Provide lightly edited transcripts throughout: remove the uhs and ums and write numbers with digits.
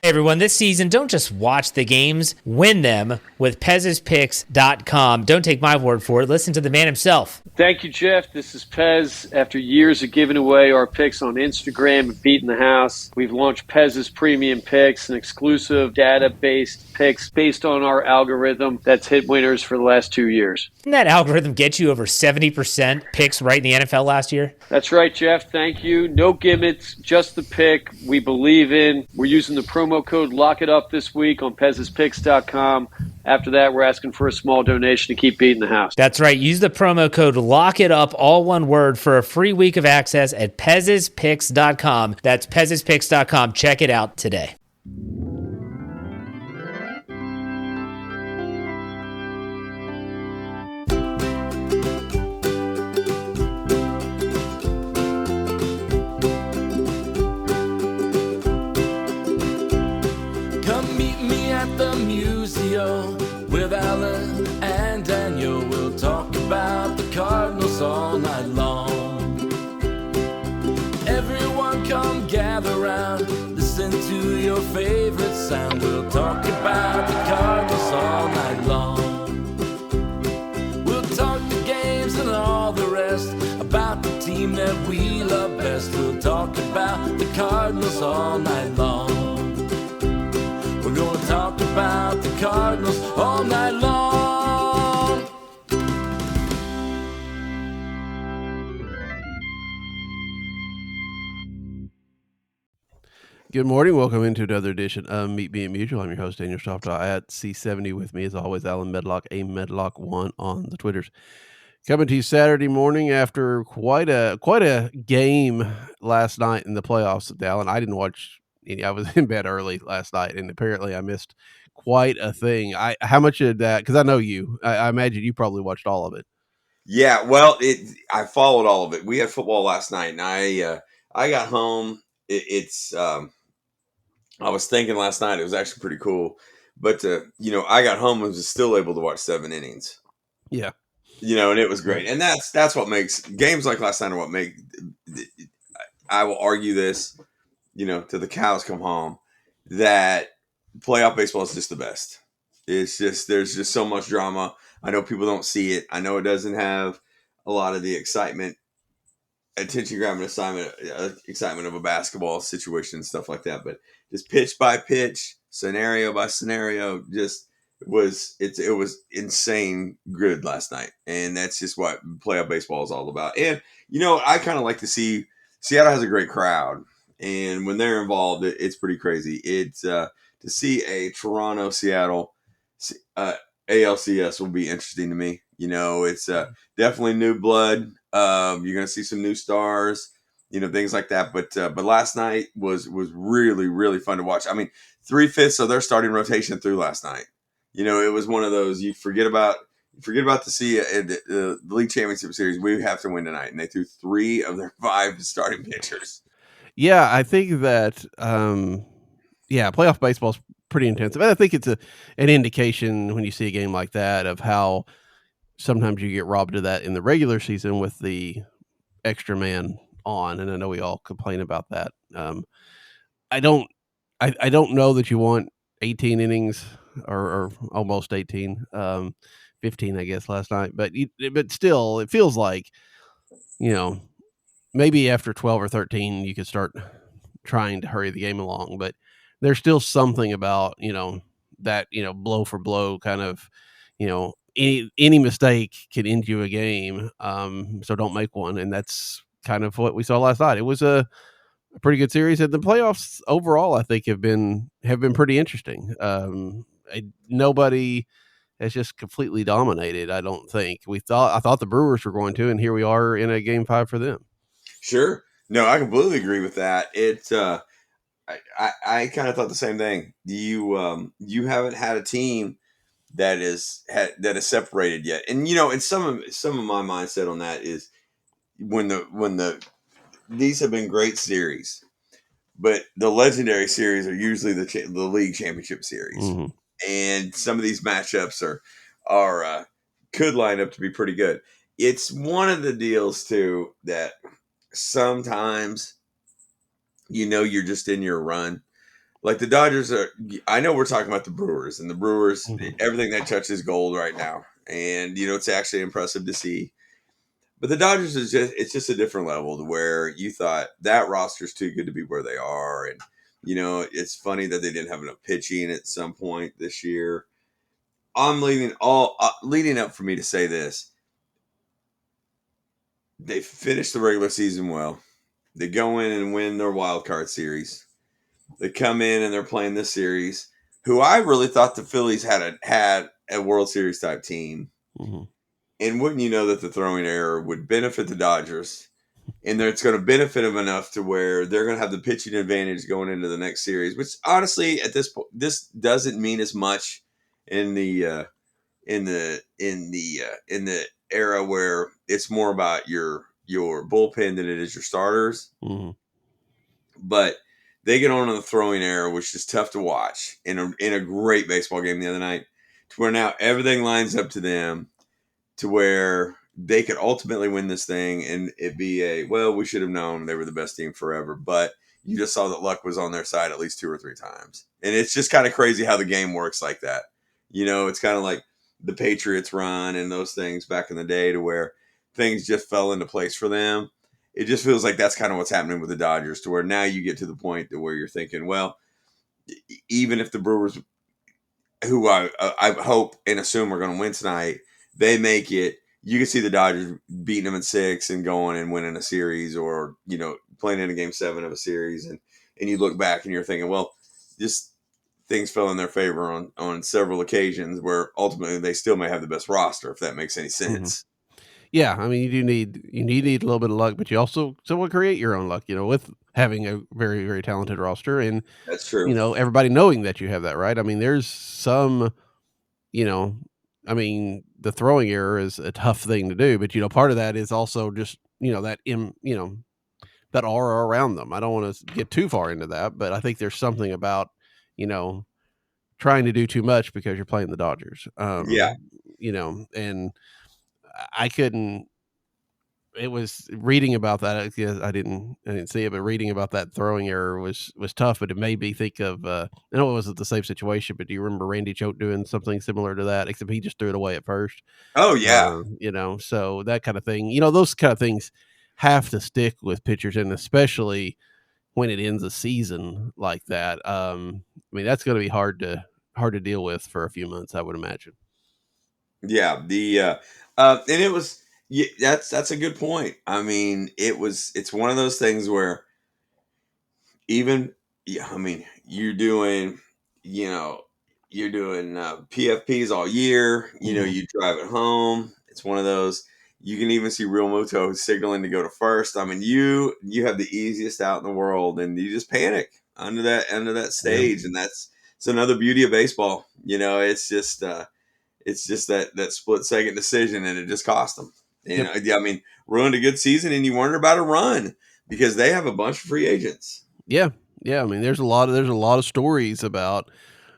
Hey everyone, this season, don't just watch the games, win them with Pez'sPicks.com. Don't take my word for it. Listen to the man himself. Thank you, Jeff. This is Pez. After years of giving away our picks on Instagram and beating the house, we've launched Pez's Premium Picks, an exclusive data-based picks based on our algorithm that's hit winners for the last 2 years. Didn't that algorithm get you over 70% picks right in the NFL last year? That's right, Jeff. Thank you. No gimmicks, just the pick we believe in. We're using the promo code Lock It Up this week on Pez'sPicks.com. After that, we're asking for a small donation to keep beating the house. That's right. Use the promo code Lock It Up, all one word, for a free week of access at Pez'sPicks.com. That's Pez'sPicks.com. Check it out today. The Musial with Alan and Daniel. We'll talk about the Cardinals all night long. Everyone come gather round, listen to your favorite sound. We'll talk about the Cardinals all night long. We'll talk the games and all the rest, about the team that we love best. We'll talk about the Cardinals all night long. We're gonna talk about the Cardinals all night long. Good morning. Welcome into another edition of Meet Me at Musial. I'm your host, Daniel Stofdahl at C70. With me, as always, Alan Medlock, a Medlock1 on the Twitters. Coming to you Saturday morning after quite a game last night in the playoffs. Alan, I didn't watch any. I was in bed early last night, and apparently I missed quite a thing. How much of that? Because I know you. I imagine you probably watched all of it. Yeah, well, I followed all of it. We had football last night, and I got home. I was thinking last night it was actually pretty cool, but I got home and was still able to watch 7 innings. Yeah, and it was great, and that's what makes games like last night are what make. I will argue this, till the cows come home, that playoff baseball is just the best. It's just, there's just so much drama. I know people don't see it. I know it doesn't have a lot of the excitement, attention grabbing excitement of a basketball situation and stuff like that. But just pitch by pitch, scenario by scenario, it was insane good last night. And that's just what playoff baseball is all about. And, I kind of like to see Seattle has a great crowd. And when they're involved, it's pretty crazy. It's to see a Toronto-Seattle ALCS will be interesting to me. It's definitely new blood. You're going to see some new stars, things like that. But last night was really, really fun to watch. I mean, 3/5 of their starting rotation through last night. It was one of those you forget about to see the league championship series. We have to win tonight, and they threw 3 of their 5 starting pitchers. Yeah, I think that playoff baseball is pretty intensive. And I think it's an indication when you see a game like that of how sometimes you get robbed of that in the regular season with the extra man on. And I know we all complain about that. I don't know that you want 18 innings or almost 18, 15, I guess, last night. But still, it feels like, maybe after 12 or 13, you could start trying to hurry the game along. But there's still something about, that, blow for blow kind of, any mistake can end you a game. So don't make one. And that's kind of what we saw last night. It was a pretty good series, and the playoffs overall, I think, have been pretty interesting. Nobody has just completely dominated. I don't think I thought the Brewers were going to, and here we are in a game 5 for them. Sure. No, I completely agree with that. I kind of thought the same thing. You haven't had a team that is separated yet, and and some of my mindset on that is when these have been great series, but the legendary series are usually the league championship series, Mm-hmm. and some of these matchups are could line up to be pretty good. It's one of the deals too that sometimes you're just in your run. Like the Dodgers are, I know we're talking about the Brewers, and the Brewers, Mhm. everything they touch is gold right now. And, it's actually impressive to see. But the Dodgers is it's just a different level to where you thought that roster's too good to be where they are. And, it's funny that they didn't have enough pitching at some point this year. I'm leading up for me to say this. They finished the regular season well. They go in and win their wild card series. They come in and they're playing this series, who I really thought the Phillies had a World Series type team. Mhm. And wouldn't you know that the throwing error would benefit the Dodgers, and that it's going to benefit them enough to where they're going to have the pitching advantage going into the next series. Which honestly, at this point, this doesn't mean as much in the era where it's more about your bullpen than it is your starters. Mhm. But they get on the throwing error, which is tough to watch in a great baseball game the other night, to where now everything lines up to them to where they could ultimately win this thing, and it be we should have known they were the best team forever, but you just saw that luck was on their side at least 2 or 3 times. And it's just kind of crazy how the game works like that. It's kind of like the Patriots run and those things back in the day to where things just fell into place for them. It just feels like that's kind of what's happening with the Dodgers, to where now you get to the point to where you're thinking, well, even if the Brewers, who I hope and assume are going to win tonight, they make it. You can see the Dodgers beating them in 6 and going and winning a series, or playing in a game 7 of a series, and you look back and you're thinking, well, just things fell in their favor on several occasions, where ultimately they still may have the best roster, if that makes any Mhm. sense. Yeah, I mean, you need a little bit of luck, but you also somewhat create your own luck, with having a very, very talented roster and, That's true. everybody knowing that you have that, right? I mean, there's some, you know, I mean, the throwing error is a tough thing to do, but, part of that is also just, that aura around them. I don't want to get too far into that, but I think there's something about, you know, trying to do too much because you're playing the Dodgers. Yeah. And I couldn't. It was reading about that. I didn't see it, but reading about that throwing error was tough. But it made me think of. I know it wasn't the same situation, but do you remember Randy Choate doing something similar to that? Except he just threw it away at first. Oh yeah. So that kind of thing. Those kind of things have to stick with pitchers, and especially when it ends a season like that. I mean, that's going to be hard to deal with for a few months, I would imagine. Yeah. And it was. Yeah, that's a good point. I mean, it's one of those things where even, yeah, I mean, you know you're doing PFPs all year. Mhm. You drive it home. It's one of those. You can even see Real Muto signaling to go to first. I mean, you have the easiest out in the world, and you just panic under that Yeah. stage, and it's another beauty of baseball. It's just that split second decision, and it just cost them. Yep. Yeah, I mean, ruined a good season, and you wonder about a run because they have a bunch of free agents. Yeah. Yeah. I mean, there's a lot of stories about,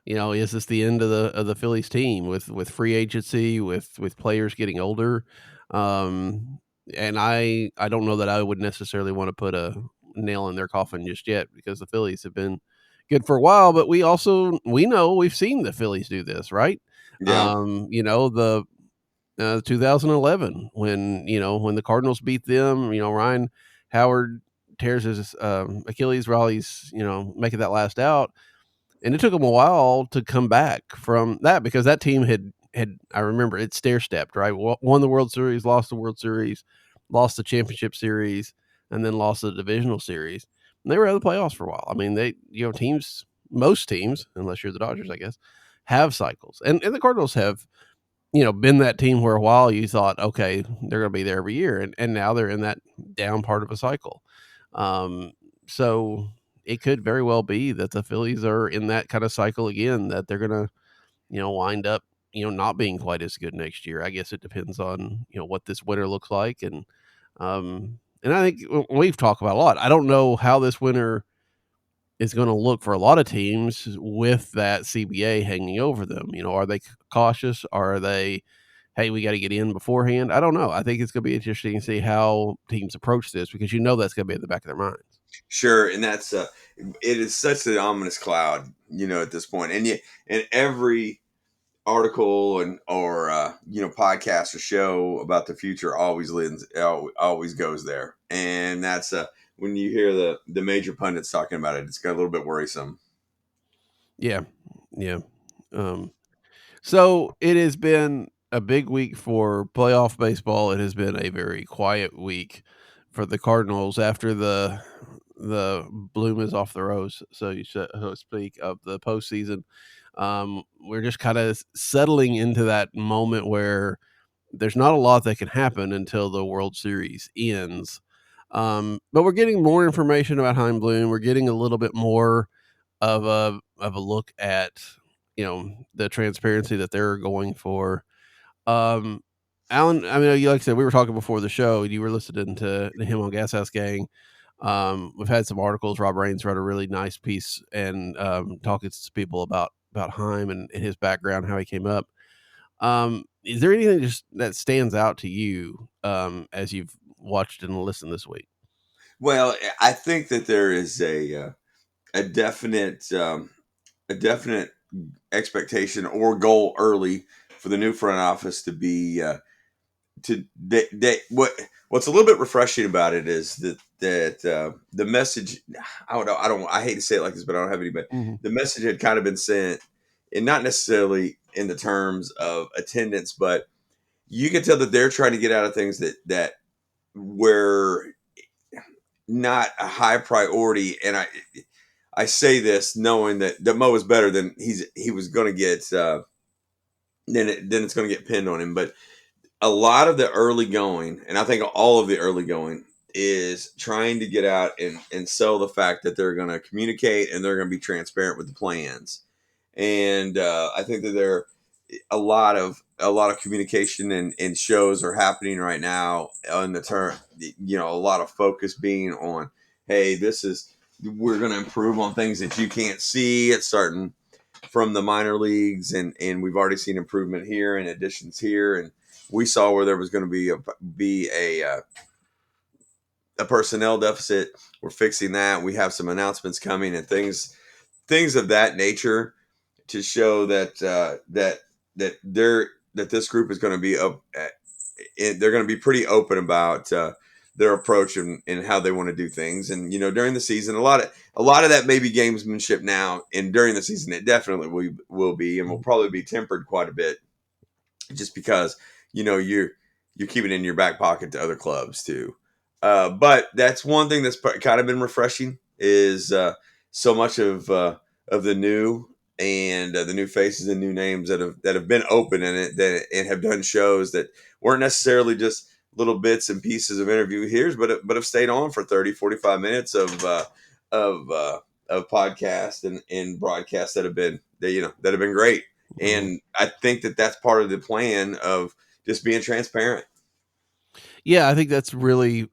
is this the end of the Phillies team with free agency, with players getting older? Um, and I don't know that I would necessarily want to put a nail in their coffin just yet, because the Phillies have been good for a while, but we've seen the Phillies do this, right? Yeah, The 2011, when the Cardinals beat them, Ryan Howard tears his Achilles while he's making that last out, and it took them a while to come back from that, because that team had I remember it stair stepped, right. Won the World Series, lost the World Series, lost the championship series, and then lost the divisional series. And they were out of the playoffs for a while. I mean, most teams, unless you're the Dodgers, I guess, have cycles, and the Cardinals have been that team where a while you thought, okay, they're going to be there every year, and now they're in that down part of a cycle. Um, so it could very well be that the Phillies are in that kind of cycle again, that they're going to, wind up, not being quite as good next year. I guess it depends on, what this winter looks like. And I think we've talked about a lot. I don't know how this winter is going to look for a lot of teams with that CBA hanging over them. Are they cautious? Are they, hey, we got to get in beforehand? I don't know. I think it's going to be interesting to see how teams approach this, because that's going to be at the back of their minds. Sure, and that's it is such an ominous cloud, at this point, and every article and or podcast or show about the future always goes there, and that's when you hear the major pundits talking about it, it's got a little bit worrisome. Yeah, yeah. Um, so it has been a big week for playoff baseball. It has been a very quiet week for the Cardinals after the bloom is off the rose, so to speak, of the postseason. We're just kind of settling into that moment where there's not a lot that can happen until the World Series ends. But we're getting more information about Chaim Bloom. We're getting a little bit more of a look at the transparency that they're going for. Um, Alan, I mean, like I said, we were talking before the show, and you were listening to him on Gas House Gang. We've had some articles. Rob Raines wrote a really nice piece and talking to people about Chaim and his background, how he came up. Is there anything just that stands out to you as you've watched and listened this week? Well, I think that there is a definite a definite expectation or goal early for the new front office to be what's a little bit refreshing about it is that the message, I hate to say it like this, but I don't have any, but Mm-hmm. the message had kind of been sent, and not necessarily in the terms of attendance, but you can tell that they're trying to get out of things that were not a high priority. And I say this knowing that Mo is better than he was going to get. Then it's going to get pinned on him. But a lot of the early going, and I think all of the early going, is trying to get out and sell the fact that they're going to communicate and they're going to be transparent with the plans. And I think that there a lot of communication and shows are happening right now on the turn. A lot of focus being on, hey, we're going to improve on things that you can't see. It's starting from the minor leagues, and we've already seen improvement here and additions here, and we saw where there was going to be a personnel deficit. We're fixing that. We have some announcements coming and things of that nature to show that that this group is going to be they're going to be pretty open about their approach and how they want to do things. And during the season, a lot of that may be gamesmanship now, and during the season, it definitely will be, and will probably be tempered quite a bit, just because you're keeping it in your back pocket to other clubs too. But that's one thing that's kind of been refreshing is so much of the new and the new faces and new names that have been open in it and have done shows that weren't necessarily just little bits and pieces of interview here, but have stayed on for 30, 45 minutes of podcast and broadcasts that have been great. And I think that that's part of the plan of just being transparent. Yeah, I think that's really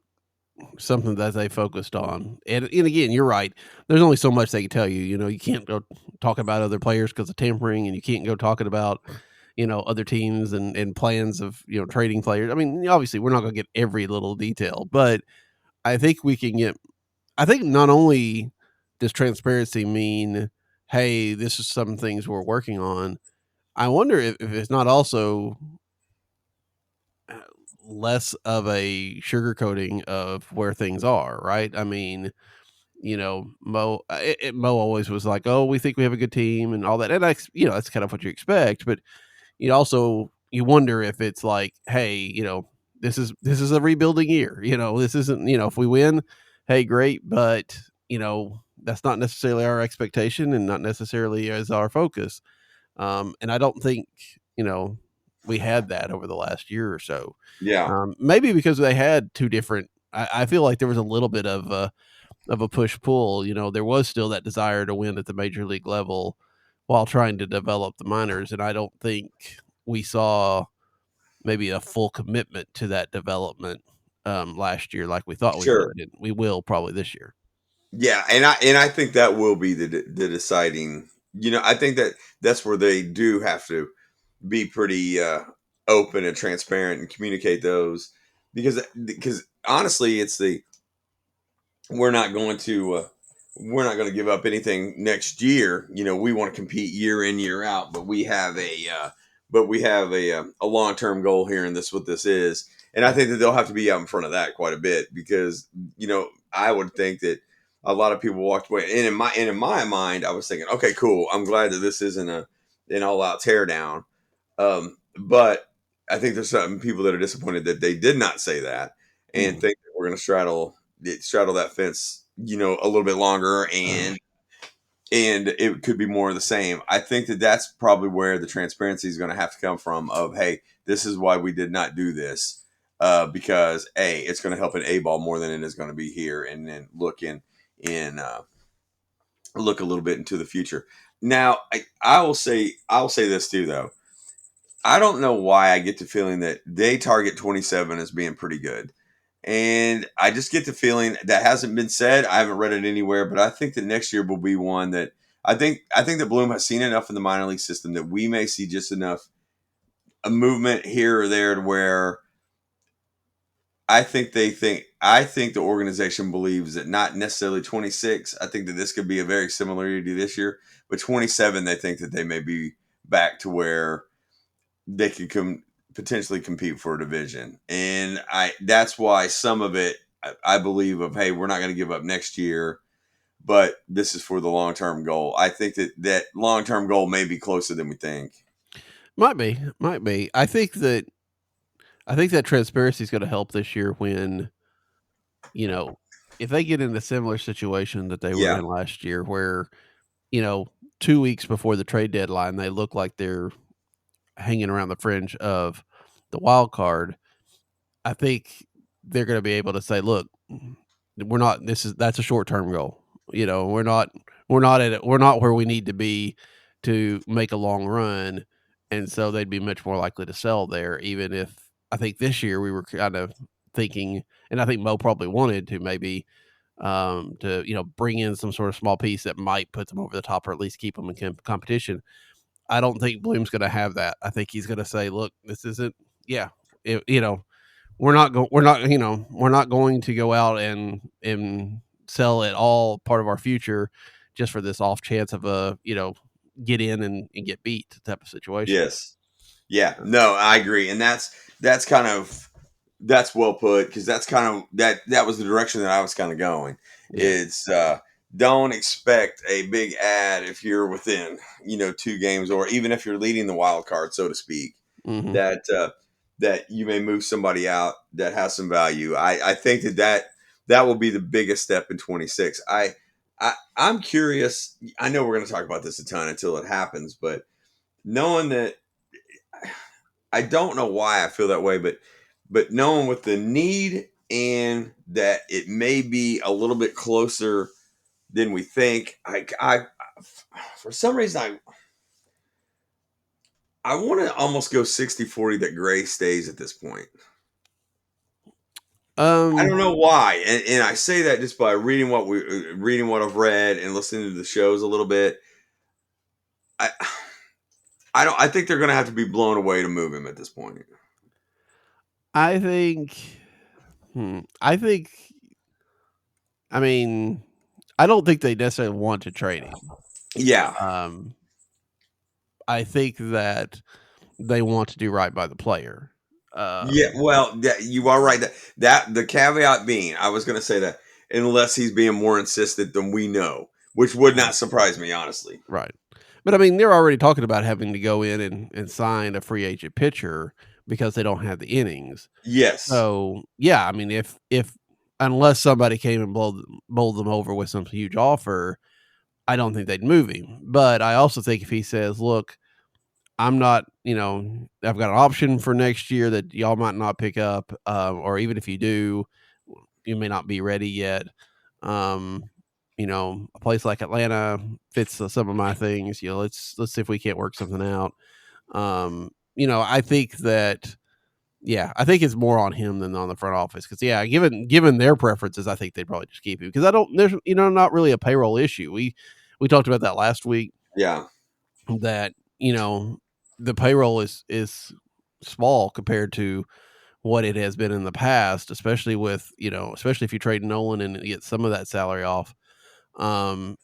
something that they focused on. And again, you're right. There's only so much they can tell you. You can't go talk about other players because of tampering, and you can't go talking about, other teams and plans of, trading players. I mean, obviously, we're not going to get every little detail, but I think I think not only does transparency mean, hey, this is some things we're working on. I wonder if it's not also less of a sugarcoating of where things are, right? I mean, Mo always was like, "Oh, we think we have a good team and all that," and that's kind of what you expect. But you wonder if it's like, hey, this is a rebuilding year. This isn't, if we win, hey, great, but that's not necessarily our expectation and not necessarily as our focus. And I don't think we had that over the last year or so. Yeah, Maybe because they had two different. I feel like there was a little bit of a push pull. There was still that desire to win at the major league level while trying to develop the minors, and I don't think we saw maybe a full commitment to that development last year like we thought we sure. would. And we will probably this year. Yeah, and I think that will be the deciding. I think that's where they do have to be pretty open and transparent and communicate those, because honestly, we're not going to give up anything next year. We want to compete year in, year out, but we have a long term goal here, and this is what this is. And I think that they'll have to be out in front of that quite a bit because I would think that a lot of people walked away. And in my mind, I was thinking, okay, cool. I'm glad that this isn't an all out teardown. But I think there's some people that are disappointed that they did not say that and think that we're going to straddle that fence, a little bit longer, and it could be more of the same. I think that that's probably where the transparency is going to have to come from. Of, hey, this is why we did not do this, because it's going to help an A ball more than it is going to be here, and then look a little bit into the future. Now, I'll say this too, though. I don't know why I get the feeling that they target 27 as being pretty good. And I just get the feeling that hasn't been said. I haven't read it anywhere, but I think that next year will be one that I think that Bloom has seen enough in the minor league system that we may see just enough a movement here or there to where I think the organization believes that not necessarily 26. I think that this could be a very similarity to this year, but 27, they think that they may be back to where they could potentially compete for a division. And that's why some of it, I believe, of, hey, we're not going to give up next year, but this is for the long-term goal. I think that long-term goal may be closer than we think. Might be. I think that transparency is going to help this year when, if they get in a similar situation that they were in last year where, 2 weeks before the trade deadline, they look like they're hanging around the fringe of the wild card. I think they're going to be able to say, look, that's a short-term goal. We're not where we need to be to make a long run. And so they'd be much more likely to sell there, even if I think this year we were kind of thinking, and I think Mo probably wanted to maybe to bring in some sort of small piece that might put them over the top or at least keep them in competition. I don't think Bloom's going to have that. I think he's going to say, look, this isn't, we're not going to go out and sell it all part of our future just for this off chance of get in and get beat type of situation. Yes. Yeah. No, I agree. And that's well put, because that's kind of that was the direction that I was kind of going. Yeah. It's don't expect a big ad if you're within 2 games, or even if you're leading the wild card, so to speak. Mm-hmm. That you may move somebody out that has some value. I think that will be the biggest step in 26. I'm curious. I know we're going to talk about this a ton until it happens, but knowing that, I don't know why I feel that way, but knowing with the need and that it may be a little bit closer than we think, I for some reason I want to almost go 60-40 that Gray stays at this point. I don't know why, and I say that just by reading what I've read and listening to the shows a little bit. I think they're going to have to be blown away to move him at this point. I mean, I don't think they necessarily want to trade him. Yeah. I think that they want to do right by the player. Yeah, well, you are right. That the caveat being, I was going to say that unless he's being more insistent than we know, which would not surprise me, honestly. Right. But I mean, they're already talking about having to go in and sign a free agent pitcher because they don't have the innings. Yes. So yeah, I mean, if unless somebody came and bowled them over with some huge offer, I don't think they'd move him. But I also think if he says, look, I'm not, I've got an option for next year that y'all might not pick up, or even if you do, you may not be ready yet. A place like Atlanta fits some of my things. Let's see if we can't work something out. I think that, I think it's more on him than on the front office. Because given their preferences, I think they'd probably just keep him because there's not really a payroll issue. We talked about that last week. Yeah, that the payroll is small compared to what it has been in the past, especially with, especially if you trade Nolan and get some of that salary off.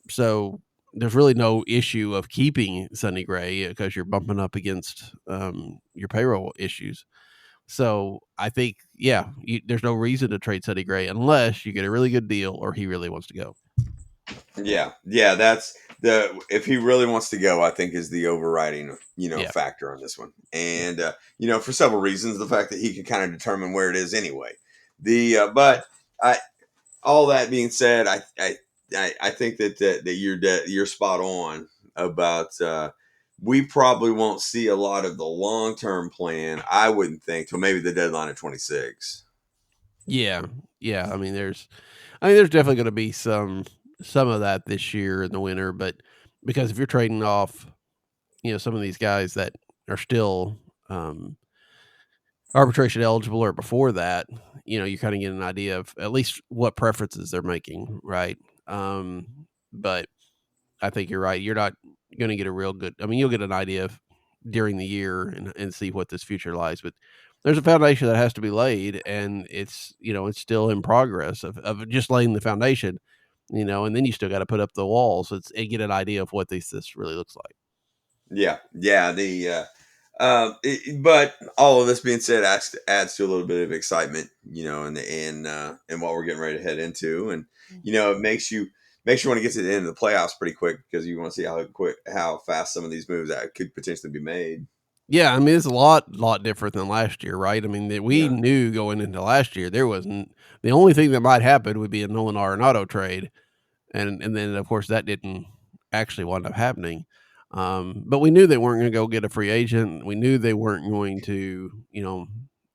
So there's really no issue of keeping Sonny Gray because you're bumping up against your payroll issues. So I think, there's no reason to trade Sonny Gray unless you get a really good deal or he really wants to go. Yeah, that's if he really wants to go, I think is the overriding, Yeah. factor on this one. And for several reasons, the fact that he can kind of determine where it is anyway. But all that being said, I think that you're spot on about we probably won't see a lot of the long-term plan, I wouldn't think, till maybe the deadline of 26. Yeah. Yeah. There's definitely going to be some of that this year in the winter, but because if you're trading off, some of these guys that are still arbitration eligible or before that, you kind of get an idea of at least what preferences they're making, right? But I think you're right. You're not going to get a real good. You'll get an idea of during the year and see what this future lies, but there's a foundation that has to be laid, and it's still in progress of just laying the foundation, and then you still got to put up the walls and get an idea of what this really looks like. Yeah. But all of this being said, adds to a little bit of excitement, and what we're getting ready to head into, and it makes you want to get to the end of the playoffs pretty quick because you want to see how fast some of these moves that could potentially be made. Yeah, it's a lot different than last year, right? We Yeah. knew going into last year there wasn't the only thing that might happen would be a Nolan Arenado trade, and then of course that didn't actually wind up happening. But we knew they weren't going to go get a free agent. We knew they weren't going to,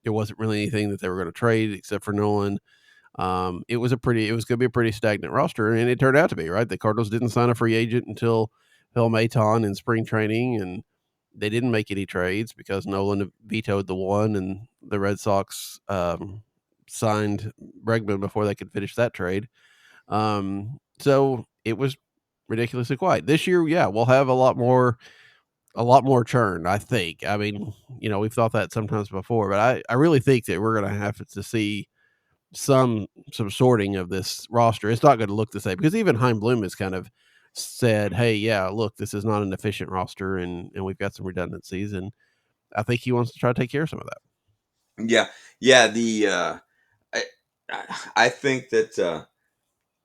there wasn't really anything that they were going to trade except for Nolan. It was going to be a pretty stagnant roster, and it turned out to be, right. The Cardinals didn't sign a free agent until Phil Maton in spring training, and they didn't make any trades because Nolan vetoed the one, and the Red Sox signed Bregman before they could finish that trade. So it was ridiculously quiet. This year, we'll have a lot more churn, I think. We've thought that sometimes before, but I really think that we're going to have to see some sorting of this roster. It's not going to look the same because even Chaim Bloom has kind of said, hey, look, this is not an efficient roster and we've got some redundancies, and I think he wants to try to take care of some of that. Yeah. I think that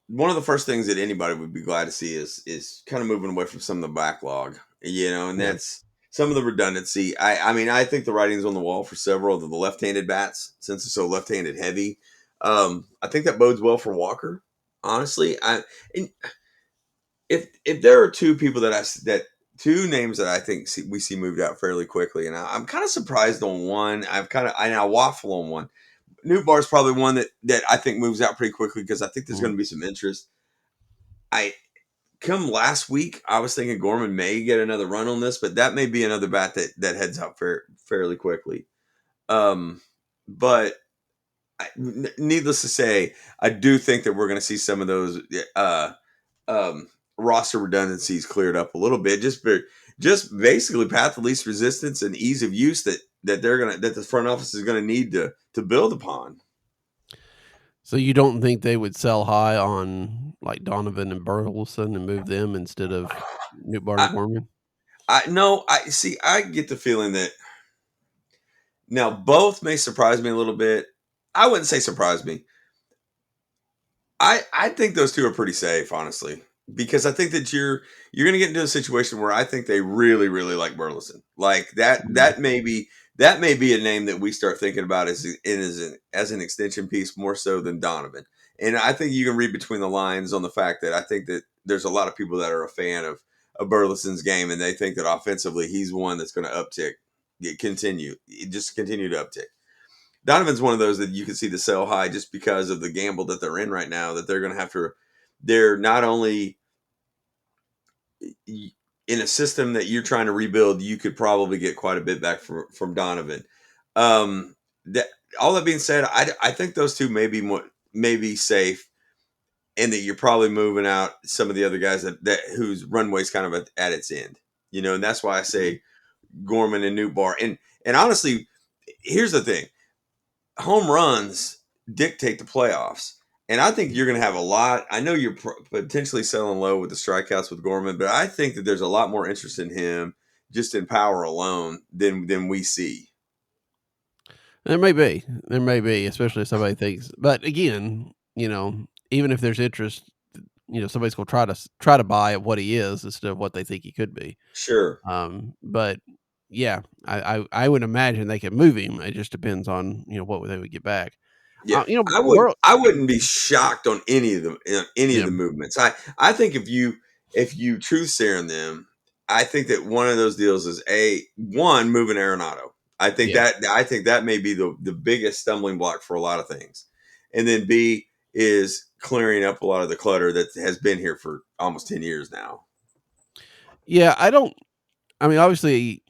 one of the first things that anybody would be glad to see is kind of moving away from some of the backlog, and that's some of the redundancy. I think the writing's on the wall for several of the left-handed bats since it's so left-handed heavy. I think that bodes well for Walker. Honestly, if there are two people two names that I think we see moved out fairly quickly, and I'm kind of surprised on one. I waffle on one. Newt is probably one that I think moves out pretty quickly because I think there's going to be some interest. Come last week, I was thinking Gorman may get another run on this, but that may be another bat that heads out fairly quickly. But needless to say, I do think that we're going to see some of those roster redundancies cleared up a little bit, just basically path of least resistance and ease of use that the front office is going to need to build upon. So you don't think they would sell high on like Donovan and Burleson and move them instead of Newt and Gorman? No, I get the feeling that now both may surprise me a little bit. I wouldn't say surprise me. I think those two are pretty safe, honestly, because I think that you're going to get into a situation where I think they really, really like Burleson. Like that may be a name that we start thinking about as an extension piece more so than Donovan. And I think you can read between the lines on the fact that I think that there's a lot of people that are a fan of Burleson's game, and they think that offensively he's one that's going to uptick, continue to uptick. Donovan's one of those that you can see the sell high just because of the gamble that they're in right now, that they're going to have to. They're not only in a system that you're trying to rebuild, you could probably get quite a bit back from Donovan. All that being said, I think those two may be safe, and that you're probably moving out some of the other guys that whose runway's kind of at its end, and that's why I say Gorman and Newt. And honestly, here's the thing. home runs dictate the playoffs. And I think you're going to have a lot. I know you're potentially selling low with the strikeouts with Gorman, but I think that there's a lot more interest in him just in power alone than we see. There may be, especially if somebody thinks. But again, even if there's interest, somebody's going to try to buy what he is instead of what they think he could be. Sure. But yeah, I would imagine they could move him. It just depends on what they would get back. Yeah, I wouldn't be shocked on any of them, of the movements. I think if you truth serum them, I think that one of those deals is one moving Arenado. I think that may be the biggest stumbling block for a lot of things, and then B is clearing up a lot of the clutter that has been here for almost 10 years now. Yeah, obviously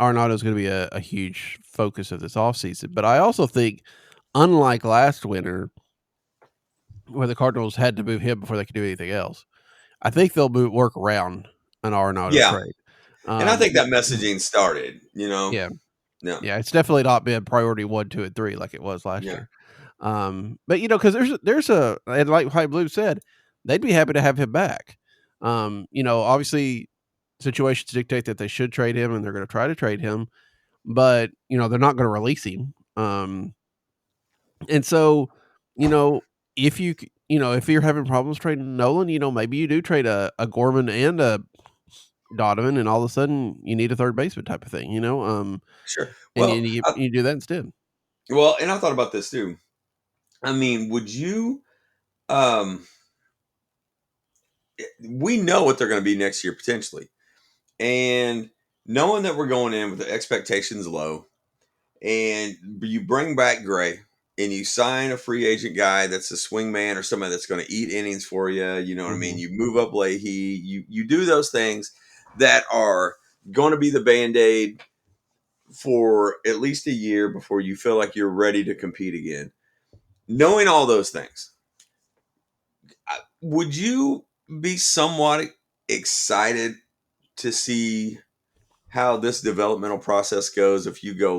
Arenado is going to be a huge focus of this offseason, but I also think, unlike last winter, where the Cardinals had to move him before they could do anything else, I think they'll work around an Arenado trade. And I think that messaging started, Yeah. Yeah, it's definitely not been priority 1, 2, and 3 like it was last year. But because there's and like Chaim Bloom said, they'd be happy to have him back. Obviously situations dictate that they should trade him, and they're going to try to trade him, but they're not going to release him. And so, if if you're having problems trading Nolan, maybe you do trade a Gorman and a Donovan, and all of a sudden you need a third baseman type of thing, Sure. Well, and you do that instead. Well, and I thought about this too. I mean, would you? We know what they're going to be next year potentially, and knowing that we're going in with the expectations low, and you bring back Gray, and you sign a free agent guy that's a swing man or somebody that's going to eat innings for you. You know what I mean? You move up Leahy. You do those things that are going to be the Band-Aid for at least a year before you feel like you're ready to compete again. Knowing all those things, would you be somewhat excited to see how this developmental process goes if you go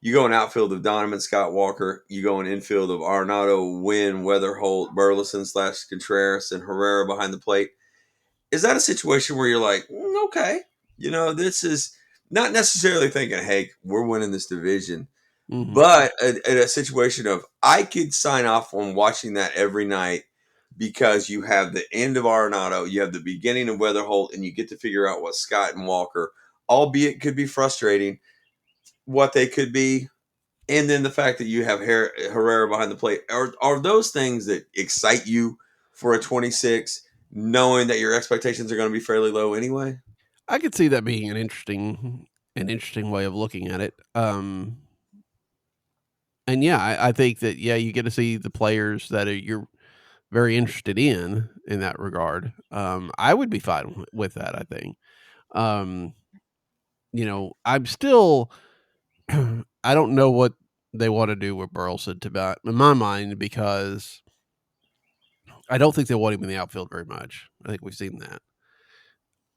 you go in outfield of Donovan, Scott Walker, you go in infield of Arenado, Wynn, Weatherholt, Burleson / Contreras, and Herrera behind the plate? Is that a situation where you're like, okay, this is not necessarily thinking, hey, we're winning this division, but a situation of I could sign off on watching that every night because you have the end of Arenado, you have the beginning of Weatherholt, and you get to figure out what Scott and Walker, albeit could be frustrating, what they could be. And then the fact that you have Herrera behind the plate. Are those things that excite you for a 26, knowing that your expectations are going to be fairly low anyway? I could see that being an interesting way of looking at it. And yeah, I think that, you get to see the players that you're very interested in that regard. I would be fine with that, I think. I'm still, I don't know what they want to do with Burleson in my mind, because I don't think they want him in the outfield very much. I think we've seen that.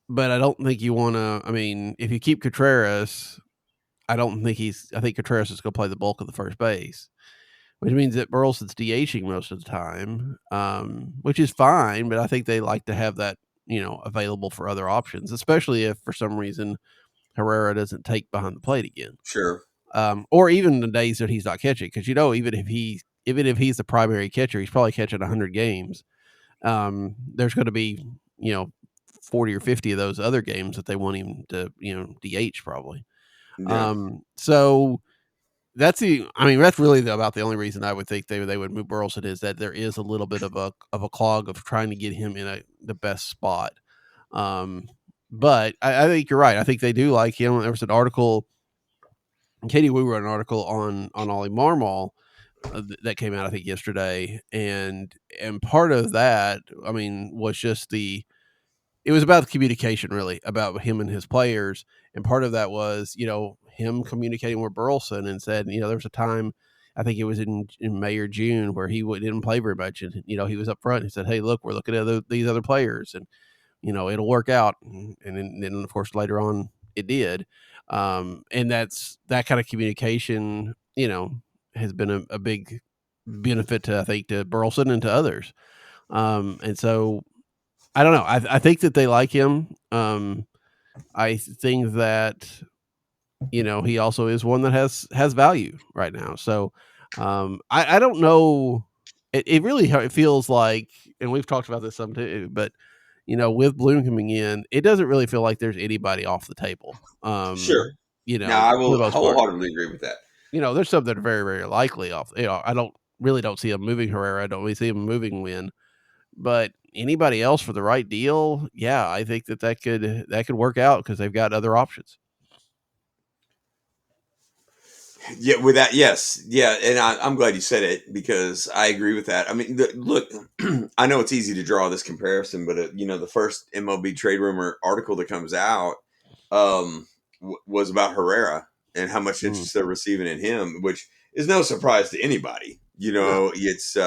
But I don't think you want to, if you keep Contreras, I think Contreras is going to play the bulk of the first base, which means that Burleson's DHing most of the time, which is fine, but I think they like to have that, available for other options, especially if for some reason Herrera doesn't take behind the plate again. Sure. Or even the days that he's not catching, because even if he's the primary catcher, he's probably catching 100 games. There's going to be 40 or 50 of those other games that they want him to DH probably. Yeah. So that's really about the only reason I would think they would move Burleson, is that there is a little bit of a clog of trying to get him in the best spot. But I think you're right. I think they do like him. There was an article, Katie Wu wrote an article on Ollie Marmol that came out, I think, yesterday, and part of that, was just it was about the communication, really, about him and his players, and part of that was him communicating with Burleson and said, there was a time, I think it was in May or June, where he didn't play very much, and he was up front and said, hey, look, we're looking at these other players, and it'll work out, and then of course later on it did. And that kind of communication, has been a big benefit to, I think, to Burleson and to others. And so I don't know. I think that they like him. I think that, he also is one that has value right now. So I don't know. It really it feels like, and we've talked about this some too, but with Bloom coming in, it doesn't really feel like there's anybody off the table. Sure. Now, I For the will most part. wholeheartedly agree with that. There's some that are very, very likely off. I don't see him moving Herrera. I don't really see him moving Wynn. But anybody else for the right deal, yeah, I think that could work out because they've got other options. Yeah, with that, yes, yeah, and I'm glad you said it because I agree with that. I mean, look, I know it's easy to draw this comparison, but the first MLB trade rumor article that comes out was about Herrera and how much interest they're receiving in him, which is no surprise to anybody. No. It's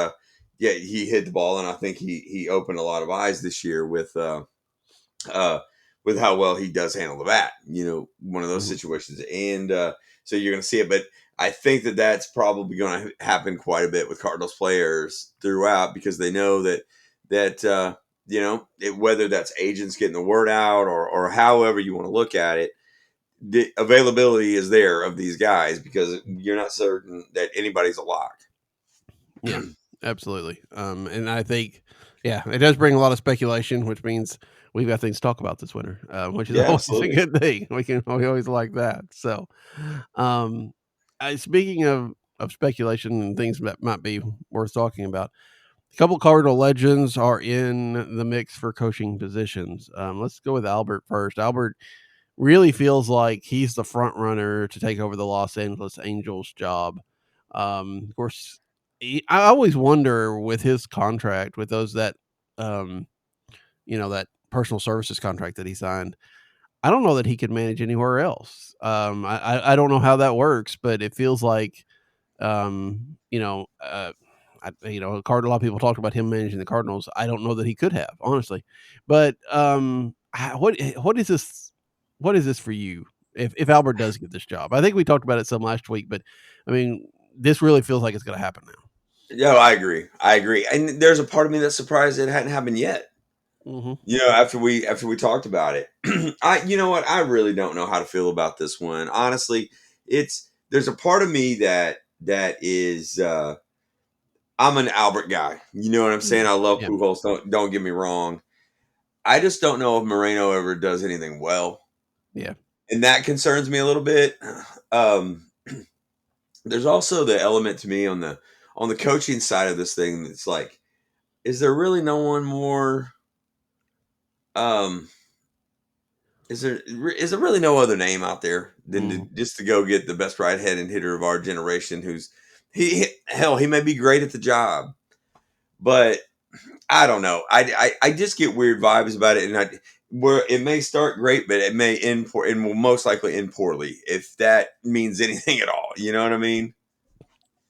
yeah, he hit the ball, and I think he opened a lot of eyes this year with how well he does handle the bat. One of those situations, and so you're going to see it. But I think that that's probably going to happen quite a bit with Cardinals players throughout because they know that whether that's agents getting the word out or however you want to look at it, the availability is there of these guys because you're not certain that anybody's a lock. Yeah, absolutely. And I think, yeah, it does bring a lot of speculation, which means we've got things to talk about this winter, which is always absolutely a good thing. We always like that. So, speaking of speculation and things that might be worth talking about, a couple Cardinal legends are in the mix for coaching positions. Let's go with Albert first. Albert really feels like he's the front runner to take over the Los Angeles Angels job. Of course, I always wonder with his contract, with those that, that personal services contract that he signed. I don't know that he could manage anywhere else. I don't know how that works, but it feels like, a a lot of people talked about him managing the Cardinals. I don't know that he could have, honestly. But what is this? What is this for you? If Albert does get this job, I think we talked about it some last week, but I mean, this really feels like it's going to happen now. Yeah, I agree. And there's a part of me that's surprised it hadn't happened yet. Mm-hmm. After we talked about it, you know what? I really don't know how to feel about this one. Honestly, there's a part of me that is I'm an Albert guy. You know what I'm saying? I love Pujols. Don't get me wrong. I just don't know if Moreno ever does anything well. Yeah, and that concerns me a little bit. There's also the element to me on the coaching side of this thing that's like, is there really no one more? Is there really no other name out there than just to go get the best right-handed hitter of our generation? He may be great at the job, but I don't know. I just get weird vibes about it, and where it may start great, but it may end poor, and will most likely end poorly, if that means anything at all. You know what I mean?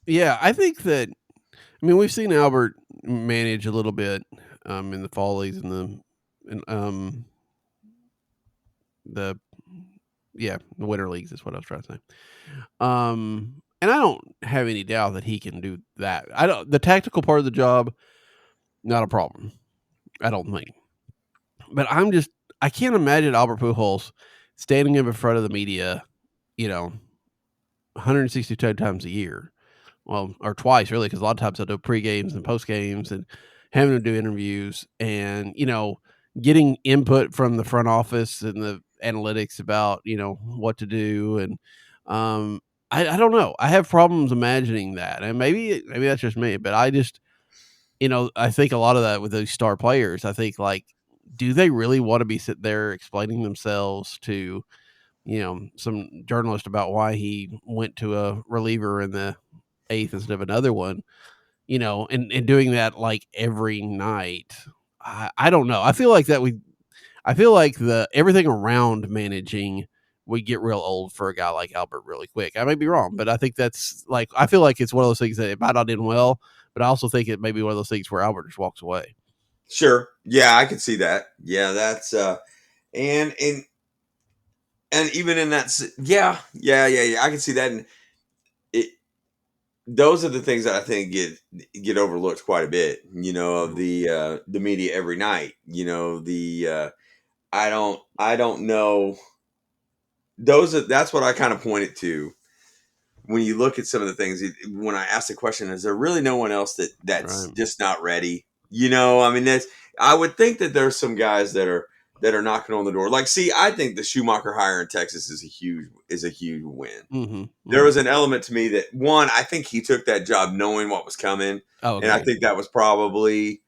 Yeah, I think that. I mean, we've seen Albert manage a little bit in the fall leagues and the winter leagues is what I was trying to say. And I don't have any doubt that he can do that. The tactical part of the job, not a problem. I don't think. But I can't imagine Albert Pujols standing up in front of the media, 162 times a year. Well, or twice really, because a lot of times they'll do pre-games and post-games and having to do interviews and, getting input from the front office and the analytics about, what to do. And I don't know. I have problems imagining that. And maybe that's just me, but I just, I think a lot of that with those star players, I think like, do they really want to be sitting there explaining themselves to, some journalist about why he went to a reliever in the eighth instead of another one, and doing that like every night? I don't know. I feel like the everything around managing would get real old for a guy like Albert really quick. I may be wrong, but I think that's like, I feel like it's one of those things that it might not end well, but I also think it may be one of those things where Albert just walks away. Sure. Yeah, I can see that. Yeah, that's and even in that, I can see that. And those are the things that I think get overlooked quite a bit. Of the media every night. I don't know. That's what I kind of pointed to when you look at some of the things. When I ask the question, is there really no one else that's Right. just not ready? I mean, I would think that there's some guys that are knocking on the door. Like, see, I think the Schumacher hire in Texas is a huge win. Mm-hmm. There was an element to me that, one, I think he took that job knowing what was coming, Oh, and I think that was probably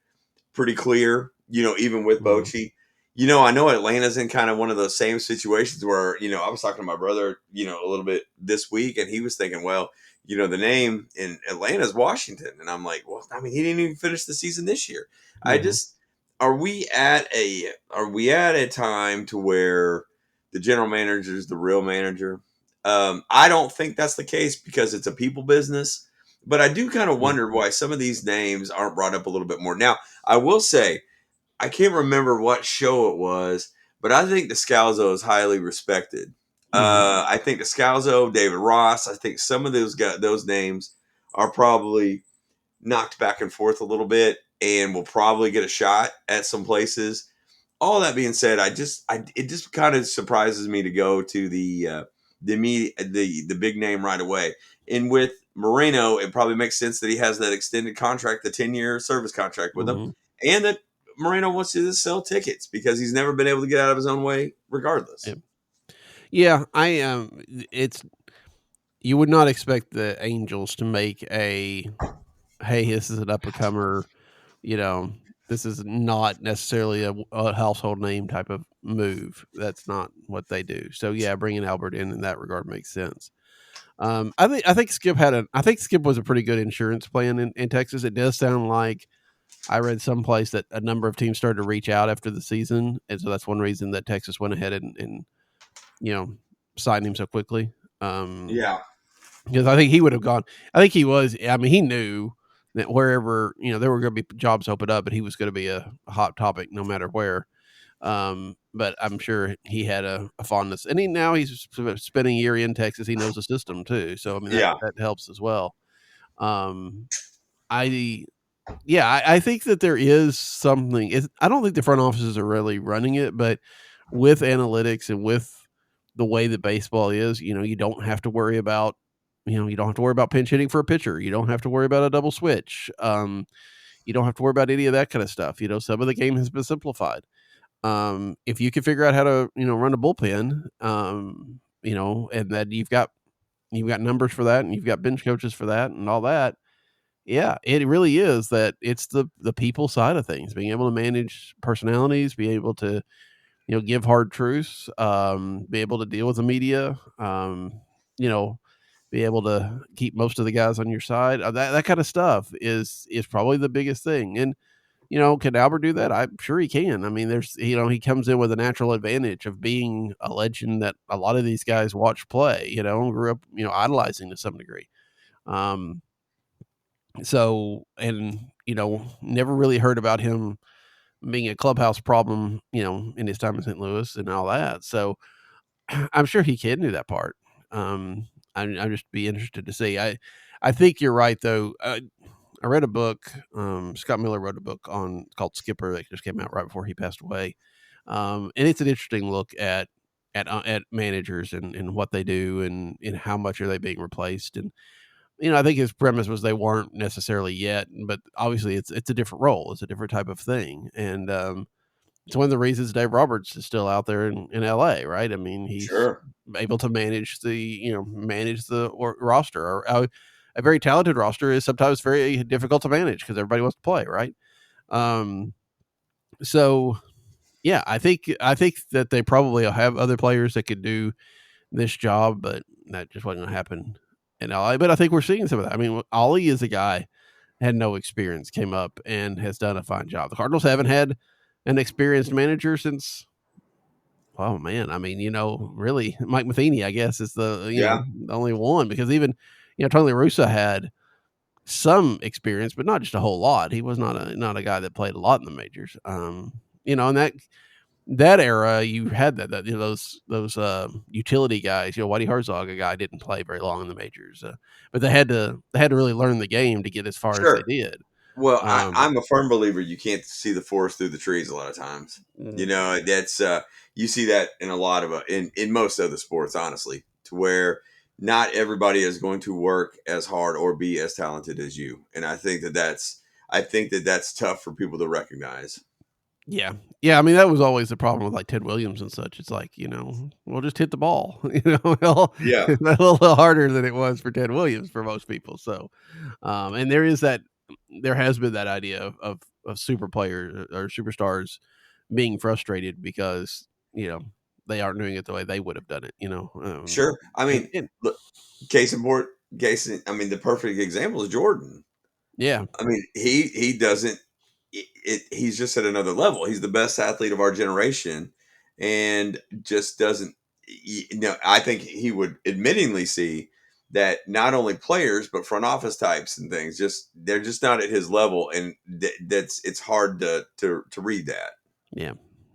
pretty clear. Even with Mhm. Bochy. I know Atlanta's in kind of one of those same situations where, I was talking to my brother, a little bit this week, and he was thinking, well, the name in Atlanta is Washington. And I'm like, well, I mean, he didn't even finish the season this year. I Mhm. just, are we at a time to where the general manager is the real manager? I don't think that's the case because it's a people business, but I do kind of wonder why some of these names aren't brought up a little bit more. Now, I will say, I can't remember what show it was, but I think Descalzo is highly respected. Mhm. I think Descalzo, David Ross, I think some of those names are probably knocked back and forth a little bit and will probably get a shot at some places. All that being said, it just kind of surprises me to go to the big name right away. And with Moreno, it probably makes sense that he has that extended contract, the 10-year service contract with them, Mhm. and that Moreno wants to just sell tickets because he's never been able to get out of his own way, regardless. Yeah. Yeah, it's you would not expect the Angels to make a, "Hey, this is an up and comer," you know, this is not necessarily a household name type of move. That's not what they do. So, yeah, bringing Albert in that regard makes sense. I think Skip was a pretty good insurance plan in Texas. It does sound like I read someplace that a number of teams started to reach out after the season, and so that's one reason that Texas went ahead and you know, signed him so quickly. Yeah, Because I think he would have gone. I think he was. I mean, he knew that wherever there were going to be jobs open up, but he was going to be a hot topic no matter where. But I'm sure he had a fondness, and he's spending a year in Texas. He knows the system too, so I mean yeah, that helps as well. Um, I yeah, I think that there is something. I don't think the front offices are really running it, but with analytics and with the way that baseball is, you don't have to worry about, you don't have to worry about pinch hitting for a pitcher. You don't have to worry about a double switch. You don't have to worry about any of that kind of stuff. Some of the game has been simplified. If you can figure out how to, run a bullpen, and then you've got numbers for that, and you've got bench coaches for that, and all that. Yeah, it really is that it's the people side of things, being able to manage personalities, be able to, give hard truths, be able to deal with the media, you know, be able to keep most of the guys on your side. That kind of stuff is probably the biggest thing. And can Albert do that? I'm sure he can. I mean, he comes in with a natural advantage of being a legend that a lot of these guys watch play. Grew up idolizing to some degree. Um, so, and, never really heard about him being a clubhouse problem, in his time in St. Louis and all that. So I'm sure he can do that part. I'm just be interested to see. I think you're right though. I read a book. Scott Miller wrote a book called Skipper that just came out right before he passed away. And it's an interesting look at managers and what they do and how much are they being replaced. And I think his premise was they weren't necessarily yet, but obviously it's a different role, it's a different type of thing, and it's one of the reasons Dave Roberts is still out there in L.A. Right? I mean, he's sure. able to manage roster. Or a very talented roster is sometimes very difficult to manage because everybody wants to play, right? Um, so yeah, I think that they probably have other players that could do this job, but that just wasn't going to happen in LA. But I think we're seeing some of that. I mean, Ollie is a guy had no experience, came up and has done a fine job. The Cardinals haven't had an experienced manager since. Oh man, I mean, really, Mike Matheny, I guess, is Yeah, the only one because even Tony La Russa had some experience, but not just a whole lot. He was not a guy that played a lot in the majors. And that era, you had that those utility guys. Whitey Herzog, a guy didn't play very long in the majors, but they had to really learn the game to get as far as they Sure. did. Well, Um, I'm a firm believer you can't see the forest through the trees a lot of times. mm, That's you see that in a lot of in most other sports, honestly, to where not everybody is going to work as hard or be as talented as you, and I think that that's tough for people to recognize. yeah, yeah. I mean, that was always the problem with like Ted Williams and such. It's like we'll just hit the ball. Well, Yeah, it's a little harder than it was for Ted Williams for most people. So, and there has been that idea of super players or superstars being frustrated because they aren't doing it the way they would have done it. sure. I And, mean, and look, case in point, I mean, the perfect example is Jordan. yeah, I mean, he doesn't. He's just at another level. He's the best athlete of our generation, and just doesn't. I think he would admittingly see that not only players but front office types and things they're just not at his level, and it's hard to read that. yeah,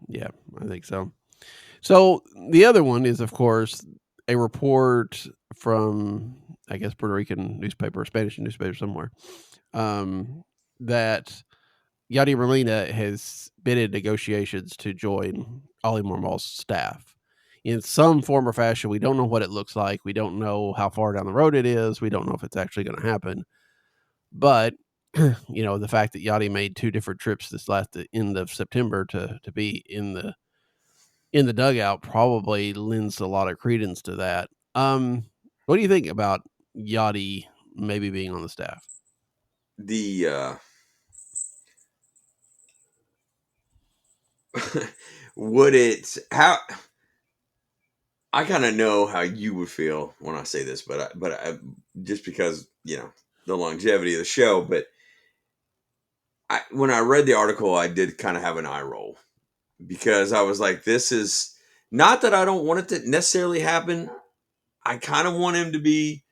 yeah. I think so. So the other one is, of course, a report from, I guess, Puerto Rican newspaper, or Spanish newspaper somewhere, that Yadi Molina has been in negotiations to join Ollie Marmal's staff in some form or fashion. We don't know what it looks like. We don't know how far down the road it is. We don't know if it's actually going to happen. But the fact that Yachty made 2 different trips this last end of September to be in the dugout probably lends a lot of credence to that. What do you think about Yachty maybe being on the staff? The would it how I kind of know how you would feel when I say this, but just because the longevity of the show. But when I read the article, I did kind of have an eye roll because I was like, "This is not that I don't want it to necessarily happen. I kind of want him to be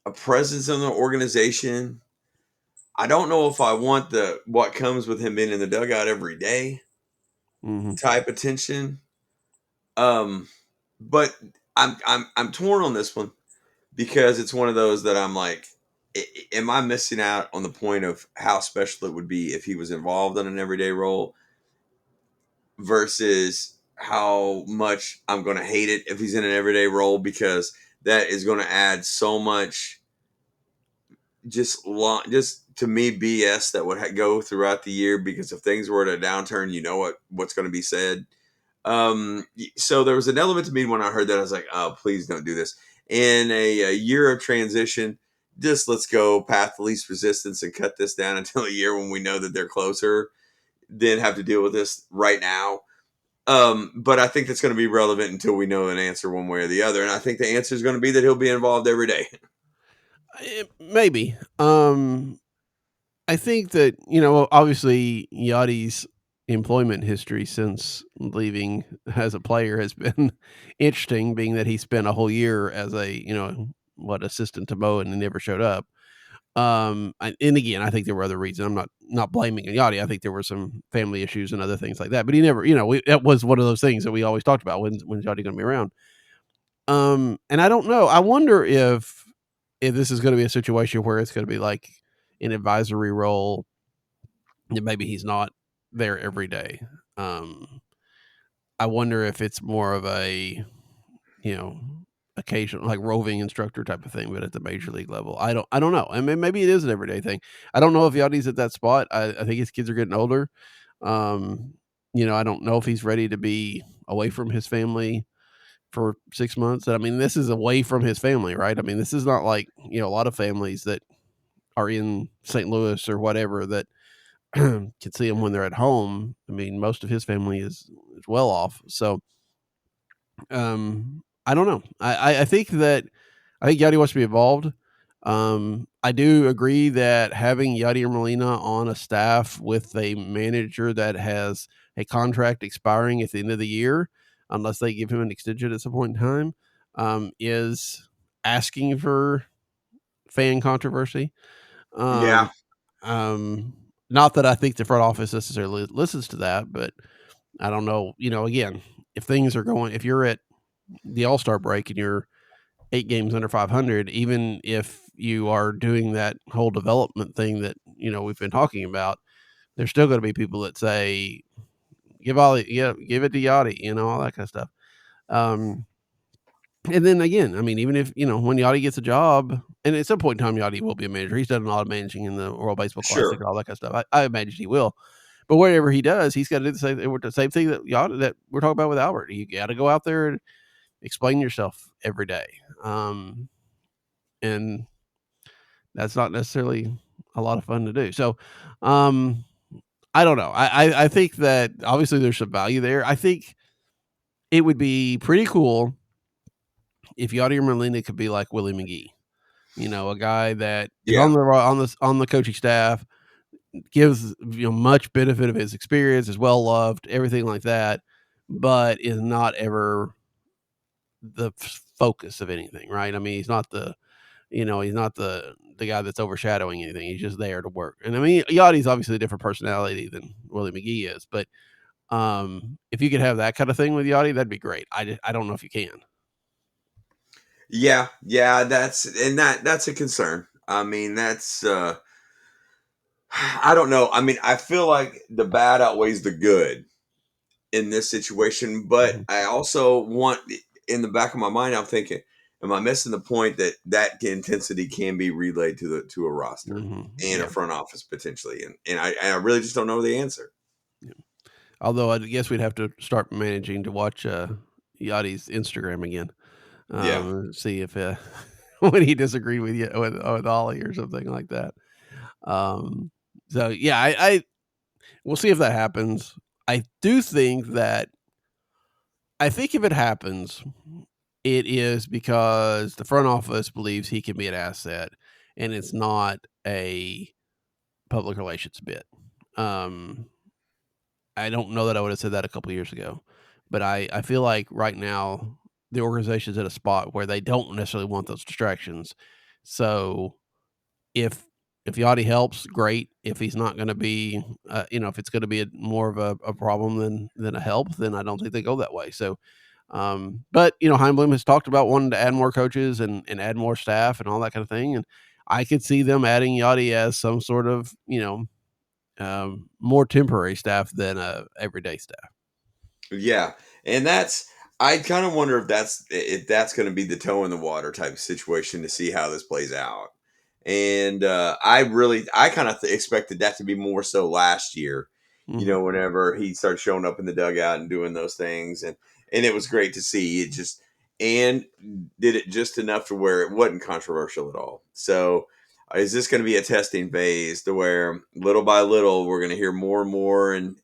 a presence in the organization. I don't know if I want the what comes with him being in the dugout every day Mm-hmm. type attention. But I'm torn on this one because it's one of those that I'm like, am I missing out on the point of how special it would be if he was involved in an everyday role versus how much I'm going to hate it if he's in an everyday role because that is going to add so much just to me BS that would go throughout the year because if things were at a downturn, what's going to be said. So there was an element to me when I heard that I was like, oh, please don't do this. In a year of transition, just let's go path of least resistance and cut this down until a year when we know that they're closer, then have to deal with this right now. But I think that's going to be relevant until we know an answer one way or the other. And I think the answer is going to be that he'll be involved every day. Maybe. I think that, obviously Yachty's employment history since leaving as a player has been interesting, being that he spent a whole year as assistant to Mo and he never showed up. And again, I think there were other reasons. I'm not blaming Yachty. I think there were some family issues and other things like that. But he never, that was one of those things that we always talked about. When's Yachty going to be around? And I don't know. I wonder if this is going to be a situation where it's going to be like an advisory role, and maybe he's not there every day. I wonder if it's more of a, occasional like roving instructor type of thing, but at the major league level. I don't know. I mean, maybe it is an everyday thing. I don't know if Yachty's at that spot. I think his kids are getting older. I don't know if he's ready to be away from his family for 6 months. I mean, this is away from his family, right? I mean, this is not like, a lot of families that are in St. Louis or whatever that can see him when they're at home. I mean, most of his family is well off. So, I don't know. I think Yachty wants to be involved. I do agree that having Yachty Molina on a staff with a manager that has a contract expiring at the end of the year, unless they give him an extension at some point in time, is asking for fan controversy. Yeah. Not that I think the front office necessarily listens to that, but I don't know, again, if things are going, if you're at the All-Star break and you're 8 games under 500, even if you are doing that whole development thing that, we've been talking about, there's still going to be people that say, give it to Yachty, all that kind of stuff. And then again, I mean, even if, when Yachty gets a job, and at some point in time, Yachty will be a manager. He's done a lot of managing in the World Baseball Classic Sure. and all that kind of stuff. I imagine he will. But whatever he does, he's got to do the same thing that that we're talking about with Albert. You got to go out there and explain yourself every day. And that's not necessarily a lot of fun to do. So, I don't know. I think that obviously there's some value there. I think it would be pretty cool if Yadier Molina could be like Willie McGee, a guy that is Yeah. on the coaching staff, gives much benefit of his experience, is well loved, everything like that, but is not ever the focus of anything, right? I mean, he's not the guy that's overshadowing anything. He's just there to work. And I mean, Yachty's obviously a different personality than Willie McGee is, but if you could have that kind of thing with Yachty, that'd be great. I don't know if you can. Yeah, that's a concern. I mean, that's I don't know. I mean, I feel like the bad outweighs the good in this situation, but Mhm. I also want, in the back of my mind, I'm thinking, am I missing the point that intensity can be relayed to a roster and Yeah. a front office potentially, and I really just don't know the answer. Yeah. Although I guess we'd have to start managing to watch Yachty's Instagram again. Yeah. See if when he disagreed with you with Ollie or something like that. So yeah, I we'll see if that happens. I do think that if it happens, it is because the front office believes he can be an asset, and it's not a public relations bit. I don't know that I would have said that a couple years ago, but I feel like right now the organization's at a spot where they don't necessarily want those distractions. So if Yachty helps, great. If he's not going to be, if it's going to be more of a problem than a help, then I don't think they go that way. So, but Chaim Bloom has talked about wanting to add more coaches and add more staff and all that kind of thing, and I could see them adding Yachty as some sort of more temporary staff than everyday staff. Yeah, and I kind of wonder if that's going to be the toe in the water type of situation to see how this plays out. And I kind of expected that to be more so last year. Mm-hmm. Whenever he started showing up in the dugout and doing those things, and it was great to see. It just and did it just enough to where it wasn't controversial at all. So is this going to be a testing phase to where little by little we're going to hear more and more and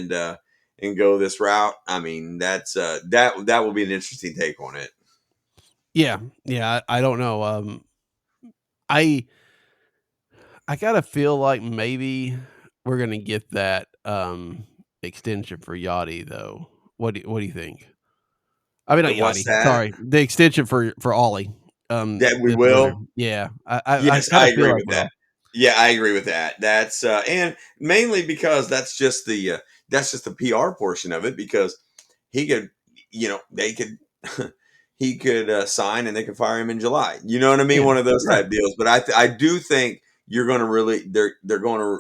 go this route? I mean, that's that will be an interesting take on it. Yeah, I don't know. I gotta feel like maybe we're gonna get that extension for Yachty though. What do you think? I mean, not What's Yachty. that? Sorry, the extension for Ollie. That we This winter. will. Yeah, I Yes, kind I of feel agree like with that. well. Yeah, I agree with that. That's and mainly because that's just the PR portion of it because he could, they could he could sign and they could fire him in July. You know what I mean? Yeah, One of those right. type deals. But I do think you're going to really they're going to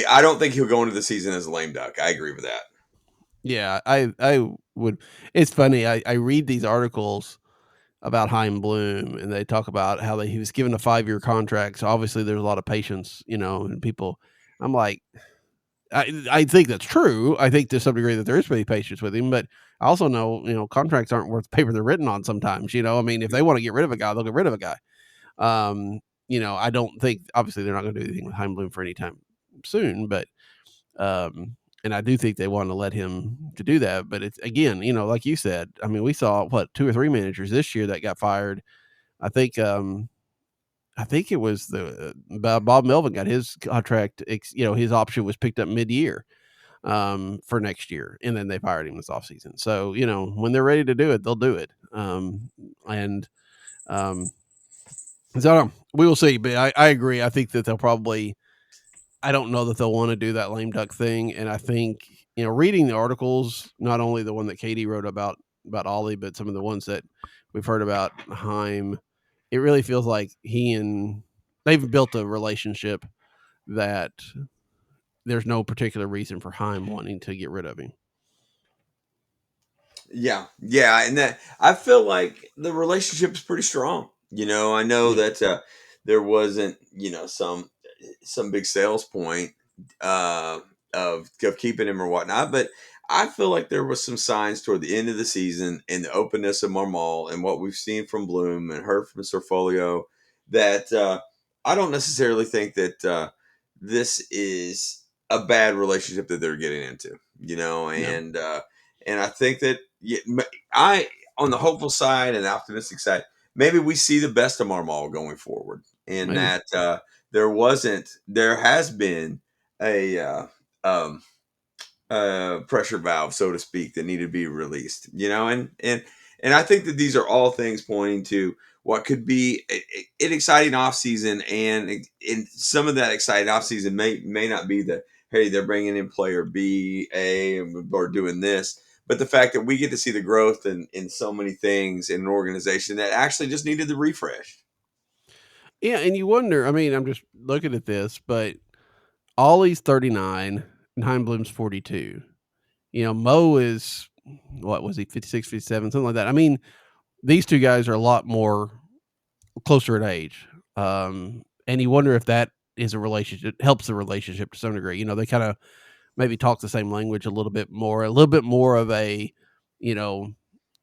I don't think he'll go into the season as a lame duck. I agree with that. Yeah, I would. It's funny. I read these articles about Chaim Bloom, and they talk about how he was given a 5-year contract. So obviously, there's a lot of patience, and people. I'm like, I think that's true. I think to some degree that there is pretty patience with him, but I also know, contracts aren't worth the paper they're written on sometimes. I mean, if they want to get rid of a guy, they'll get rid of a guy. I don't think obviously they're not going to do anything with Chaim Bloom for any time soon, but and I do think they want to let him to do that. But it's again, like you said, I mean, we saw 2 or 3 managers this year that got fired. I think it was Bob Melvin got his contract. His option was picked up mid-year for next year, and then they fired him this offseason. So when they're ready to do it, they'll do it. And so we will see. But I agree. I think that they'll probably. I don't know that they'll want to do that lame duck thing, and I think reading the articles, not only the one that Katie wrote about Ollie, but some of the ones that we've heard about Chaim, it really feels like they've built a relationship that there's no particular reason for Chaim wanting to get rid of him. Yeah, and that I feel like the relationship is pretty strong. I know that there wasn't some big sales point of keeping him or whatnot, but I feel like there was some signs toward the end of the season and the openness of Marmal and what we've seen from Bloom and heard from Sorfolio that I don't necessarily think that this is a bad relationship that they're getting into. And I think that I, on the hopeful side and optimistic side, maybe we see the best of Marmal going forward, and Maybe. that there has been a pressure valve, so to speak, that needed to be released. And I think that these are all things pointing to what could be an exciting offseason, and some of that exciting offseason may not be the, hey, they're bringing in player B, A, or doing this. But the fact that we get to see the growth in so many things in an organization that actually just needed the refresh. Yeah, and you wonder, I mean, I'm just looking at this, but Ollie's 39 and Chaim Bloom's 42. Mo is, what was he, 56, 57, something like that. I mean, these two guys are a lot more closer in age. And you wonder if that is a relationship, helps the relationship to some degree. They kind of maybe talk the same language a little bit more of a, I don't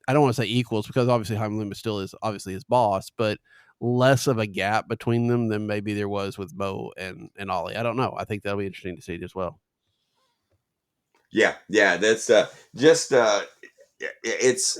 want to say equals, because obviously Chaim Bloom still is obviously his boss, but less of a gap between them than maybe there was with Bo and Ollie. I don't know. I think that'll be interesting to see as well. Yeah, that's it's.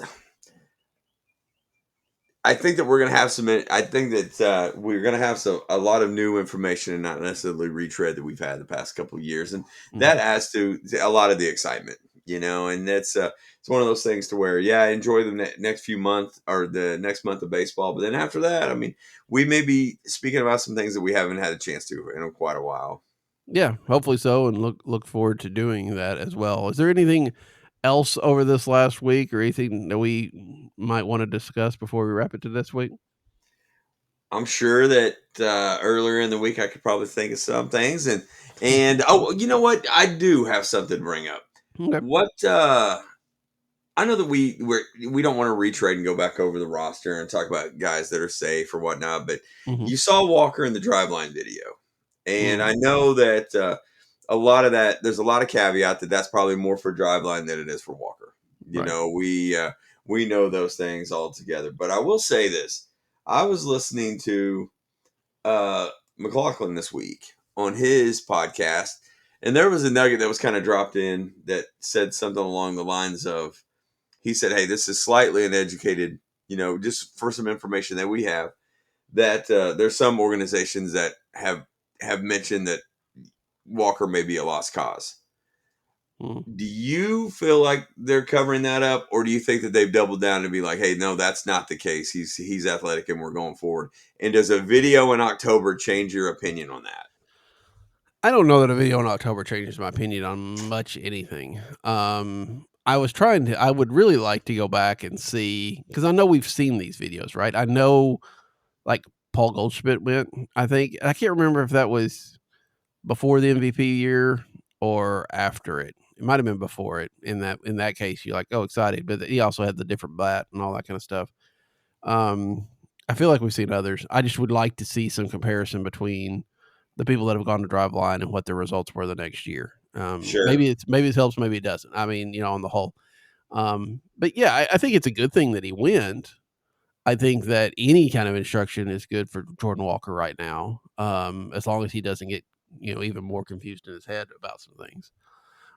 I think that we're going to have I think that we're going to have a lot of new information and not necessarily retread that we've had the past couple of years, and that adds to a lot of the excitement, And that's it's one of those things to where, enjoy the next few months or the next month of baseball, but then after that, I mean, we may be speaking about some things that we haven't had a chance to in quite a while. Yeah, hopefully so, and look forward to doing that as well. Is there anything else over this last week or anything that we might want to discuss before we wrap it to this week? I'm sure that earlier in the week I could probably think of some things, and oh, you know what? I do have something to bring up. Okay. What I know that we don't want to retrade and go back over the roster and talk about guys that are safe or whatnot, but you saw Walker in the Driveline video, and I know that a lot of that, there's a lot of caveat that's probably more for Driveline than it is for Walker. We know those things all together, but I will say this. I was listening to McLaughlin this week on his podcast, and there was a nugget that was kind of dropped in that said something along the lines of, he said, hey, this is slightly uneducated, just for some information that we have, that there's some organizations that have mentioned that Walker may be a lost cause. Do you feel like they're covering that up, or do you think that they've doubled down and be like, hey, no, that's not the case. He's athletic and we're going forward? And does a video in October change your opinion on that? I don't know that a video in October changes my opinion on much anything. I would really like to go back and see, because I know we've seen these videos, right? I know, like, Paul Goldschmidt went, I think. I can't remember if that was before the MVP year or after it. It might have been before it. In that case, you're like, oh, excited. But he also had the different bat and all that kind of stuff. I feel like we've seen others. I just would like to see some comparison between the people that have gone to Driveline and what their results were the next year. Sure. Maybe it helps, maybe it doesn't. I mean, on the whole. But yeah, I think it's a good thing that he went. I think that any kind of instruction is good for Jordan Walker right now, as long as he doesn't get even more confused in his head about some things.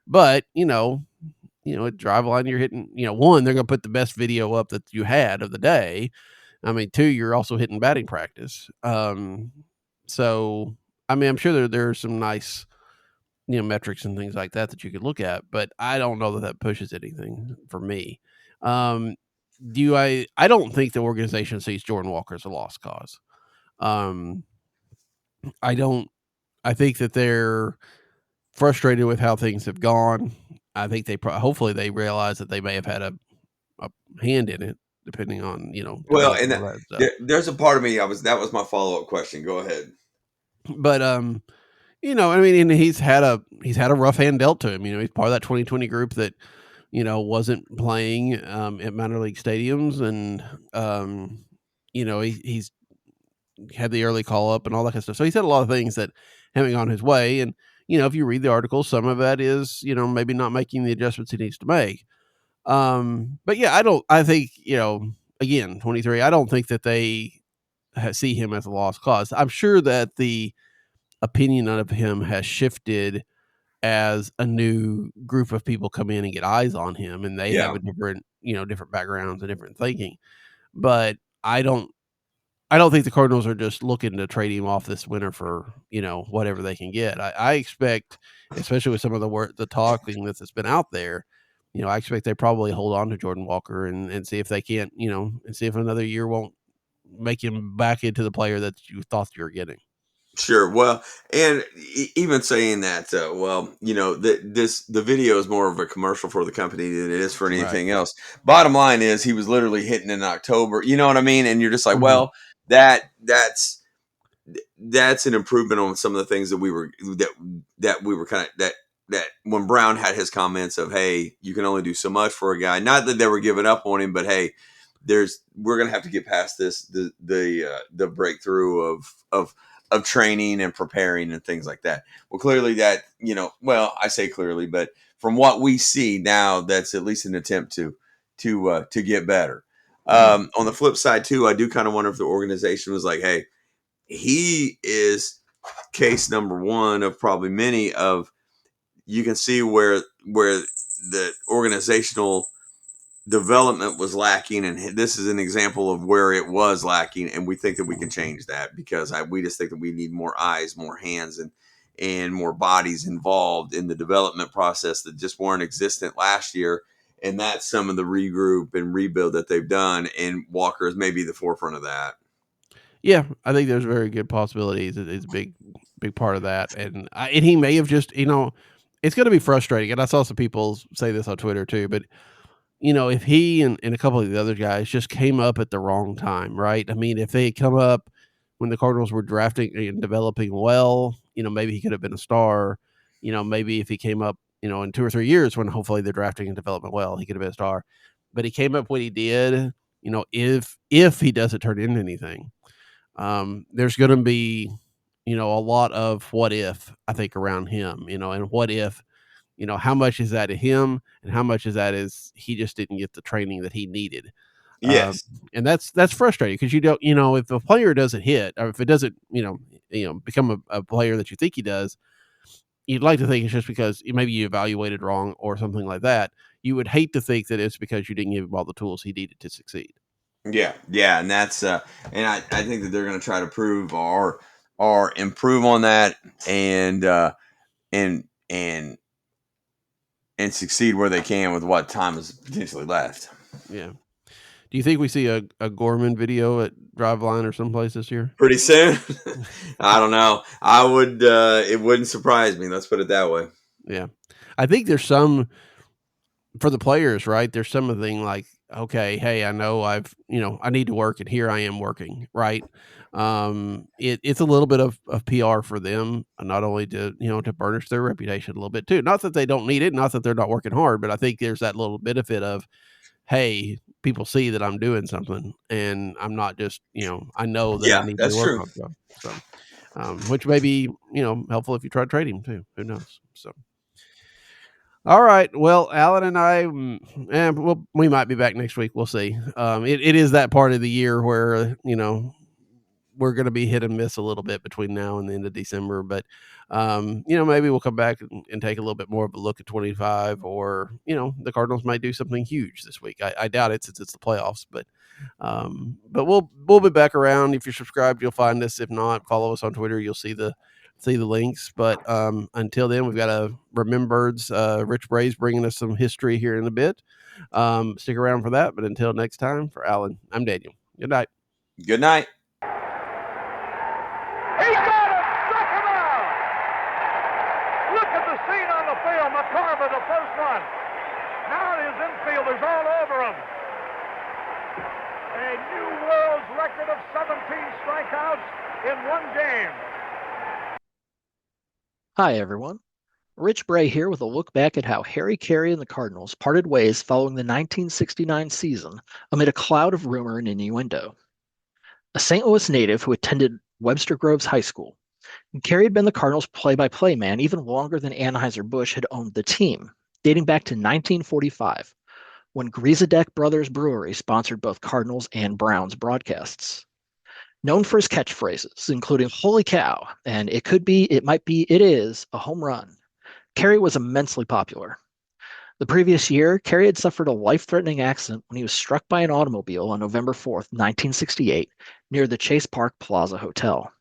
But at Driveline, you're hitting. One, they're going to put the best video up that you had of the day. I mean, two, you're also hitting batting practice. So I mean, I'm sure there are some nice metrics and things like that you could look at, but I don't know that pushes anything for me. I don't think the organization sees Jordan Walker as a lost cause. I think that they're frustrated with how things have gone. I think hopefully they realize that they may have had a hand in it, depending on Well, developing and all that stuff. there's a part of me. That was my follow up question. Go ahead. But I mean, and he's had a rough hand dealt to him. He's part of that 2020 group that wasn't playing at minor league stadiums, and he's had the early call up and all that kind of stuff. So he's had a lot of things that haven't gone his way, and if you read the article, some of that is maybe not making the adjustments he needs to make. But yeah, I think again, 23. I don't think that they see him as a lost cause. I'm sure that the opinion of him has shifted as a new group of people come in and get eyes on him, and they have a different backgrounds and different thinking. But I don't think the Cardinals are just looking to trade him off this winter for whatever they can get. I expect, especially with some of the talking that's been out there, I expect they probably hold on to Jordan Walker and see if they can't, and see if another year won't make him back into the player that you thought you were getting. Sure. Well, and even saying that, the video is more of a commercial for the company than it is for anything else. Bottom line is he was literally hitting in October. You know what I mean? And you're just like, well, that's an improvement on some of the things that we were kind of that when Brown had his comments of, hey, you can only do so much for a guy. Not that they were giving up on him, but hey, we're gonna have to get past this the breakthrough of training and preparing and things like that. Well, clearly that I say clearly, but from what we see now, that's at least an attempt to get better. On the flip side too, I do kind of wonder if the organization was like, hey, he is case number one of probably many of. You can see where the organizational development was lacking, and this is an example of where it was lacking, and we think that we can change that because we just think that we need more eyes, more hands, and more bodies involved in the development process that just weren't existent last year. And that's some of the regroup and rebuild that they've done, and Walker is maybe the forefront of that. Yeah, I think there's very good possibilities. It's a big part of that, and he may have just it's going to be frustrating. And I saw some people say this on Twitter too, but if he and a couple of the other guys just came up at the wrong time, right? I mean, if they had come up when the Cardinals were drafting and developing well, maybe he could have been a star. Maybe if he came up, in 2 or 3 years when hopefully they're drafting and developing well, he could have been a star. But he came up when he did, if he doesn't turn into anything, there's going to be, a lot of what if, I think, around him, and what if, how much is that of him and how much is that is he just didn't get the training that he needed. Yes. And that's frustrating because you don't, if a player doesn't hit or if it doesn't, become a player that you think he does, you'd like to think it's just because maybe you evaluated wrong or something like that. You would hate to think that it's because you didn't give him all the tools he needed to succeed. Yeah, and that's and I think that they're going to try to prove or improve on that and succeed where they can with what time is potentially left. Yeah. Do you think we see a Gorman video at Driveline or someplace this year? Pretty soon? I don't know. I would. It wouldn't surprise me. Let's put it that way. Yeah, I think there's some for the players, right? There's something like, okay, hey, I know I need to work, and here I am working, right? It's a little bit of PR for them, not only to to burnish their reputation a little bit too. Not that they don't need it, not that they're not working hard, but I think there's that little benefit of, hey, people see that I'm doing something, and I'm not just I know that I need to work on stuff. So, which may be helpful if you try to trade him too. Who knows? So. All right. Well, Alan and I, we might be back next week. We'll see. It is that part of the year where, we're going to be hit and miss a little bit between now and the end of December. But, maybe we'll come back and take a little bit more of a look at 25 or, the Cardinals might do something huge this week. I doubt it since it's the playoffs, but we'll be back around. If you're subscribed, you'll find us. If not, follow us on Twitter. You'll see the links. But until then, we've got a Remembers. Rich Bray's bringing us some history here in a bit. Stick around for that. But until next time, for Alan, I'm Daniel. Good night. Good night. He got him! Struck him out! Look at the scene on the film. McCarver, the first one. new world record of 17 strikeouts in one game. Hi, everyone. Rich Bray here with a look back at how Harry Carey and the Cardinals parted ways following the 1969 season amid a cloud of rumor and innuendo. A St. Louis native who attended Webster Groves High School, Carey had been the Cardinals' play-by-play man even longer than Anheuser-Busch had owned the team, dating back to 1945, when Griezedek Brothers Brewery sponsored both Cardinals and Browns broadcasts. Known for his catchphrases, including "Holy cow" and "It could be, it might be, it is" a home run, Carey was immensely popular. The previous year, Carey had suffered a life-threatening accident when he was struck by an automobile on November 4th, 1968, near the Chase Park Plaza Hotel.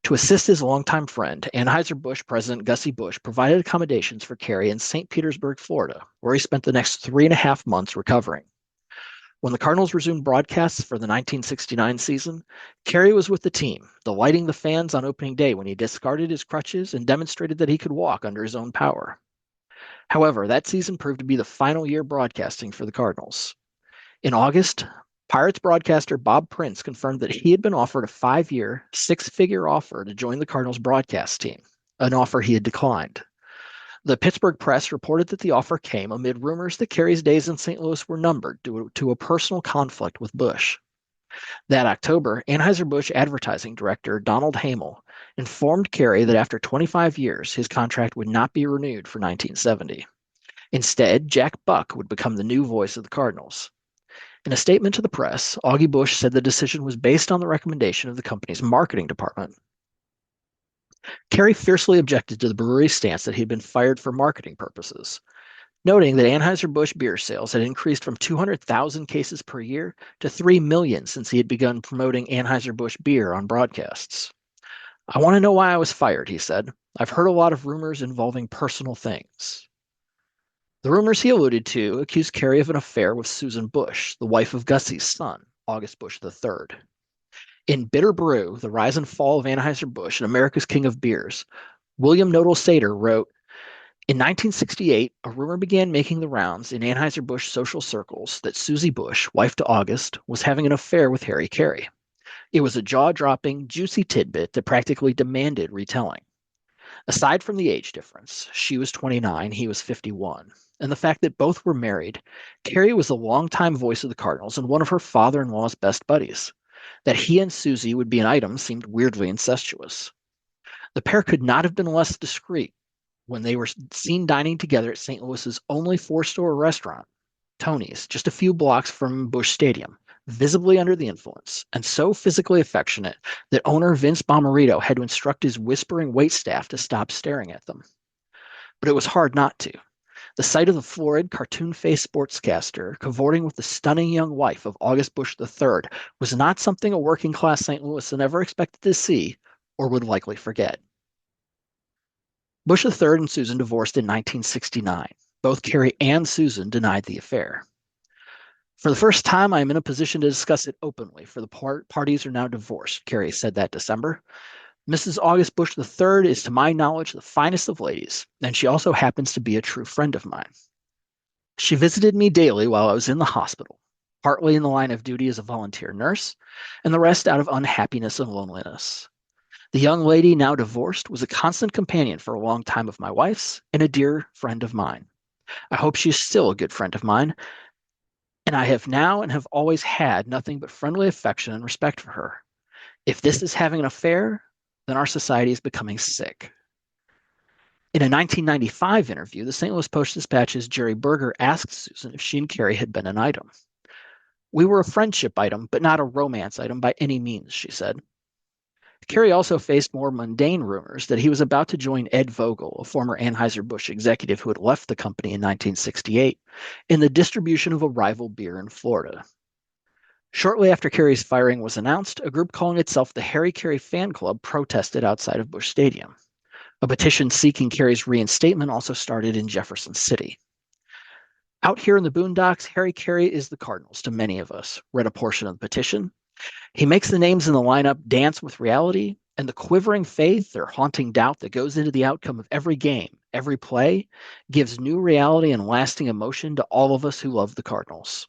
To assist his longtime friend, Anheuser-Busch President Gussie Busch provided accommodations for Carey in St. Petersburg, Florida, where he spent the next 3.5 months recovering. When the Cardinals resumed broadcasts for the 1969 season, Carey was with the team, delighting the fans on opening day when he discarded his crutches and demonstrated that he could walk under his own power. However, that season proved to be the final year broadcasting for the Cardinals. In August, Pirates broadcaster Bob Prince confirmed that he had been offered a 5-year, 6-figure offer to join the Cardinals broadcast team, an offer he had declined. The Pittsburgh Press reported that the offer came amid rumors that Carey's days in St. Louis were numbered due to a personal conflict with Busch. That October, Anheuser-Busch advertising director Donald Hamel informed Carey that after 25 years, his contract would not be renewed for 1970. Instead, Jack Buck would become the new voice of the Cardinals. In a statement to the press, Augie Busch said the decision was based on the recommendation of the company's marketing department. Carey fiercely objected to the brewery's stance that he had been fired for marketing purposes, noting that Anheuser-Busch beer sales had increased from 200,000 cases per year to 3 million since he had begun promoting Anheuser-Busch beer on broadcasts. "I want to know why I was fired," he said. "I've heard a lot of rumors involving personal things." The rumors he alluded to accused Carey of an affair with Susan Busch, the wife of Gussie's son, August Busch III. In Bitter Brew, The Rise and Fall of Anheuser-Busch and America's King of Beers, William Nodal Sater wrote, "In 1968, a rumor began making the rounds in Anheuser-Busch social circles that Susie Busch, wife to August, was having an affair with Harry Carey. It was a jaw-dropping, juicy tidbit that practically demanded retelling. Aside from the age difference, she was 29, he was 51, and the fact that both were married, Carey was the longtime voice of the Cardinals and one of her father-in-law's best buddies. That he and Susie would be an item seemed weirdly incestuous. The pair could not have been less discreet when they were seen dining together at St. Louis's only 4-star restaurant, Tony's, just a few blocks from Busch Stadium, visibly under the influence, and so physically affectionate that owner Vince Bomarito had to instruct his whispering waitstaff to stop staring at them. But it was hard not to. The sight of the florid, cartoon-faced sportscaster cavorting with the stunning young wife of August Busch III was not something a working-class St. Louisan ever expected to see or would likely forget. Busch III and Susan divorced in 1969. Both Carey and Susan denied the affair. "For the first time, I am in a position to discuss it openly, for the parties are now divorced," Carey said that December. "Mrs. August Busch III is, to my knowledge, the finest of ladies, and she also happens to be a true friend of mine. She visited me daily while I was in the hospital, partly in the line of duty as a volunteer nurse, and the rest out of unhappiness and loneliness. The young lady, now divorced, was a constant companion for a long time of my wife's and a dear friend of mine. I hope she is still a good friend of mine, and I have now and have always had nothing but friendly affection and respect for her. If this is having an affair, then our society is becoming sick." In a 1995 interview, the St. Louis Post-Dispatch's Jerry Berger asked Susan if she and Carey had been an item. "We were a friendship item, but not a romance item by any means," she said. Carey also faced more mundane rumors that he was about to join Ed Vogel, a former Anheuser-Busch executive who had left the company in 1968, in the distribution of a rival beer in Florida. Shortly after Carey's firing was announced, a group calling itself the Harry Carey Fan Club protested outside of Busch Stadium. A petition seeking Carey's reinstatement also started in Jefferson City. "Out here in the boondocks, Harry Carey is the Cardinals to many of us," read a portion of the petition. "He makes the names in the lineup dance with reality, and the quivering faith or haunting doubt that goes into the outcome of every game, every play, gives new reality and lasting emotion to all of us who love the Cardinals."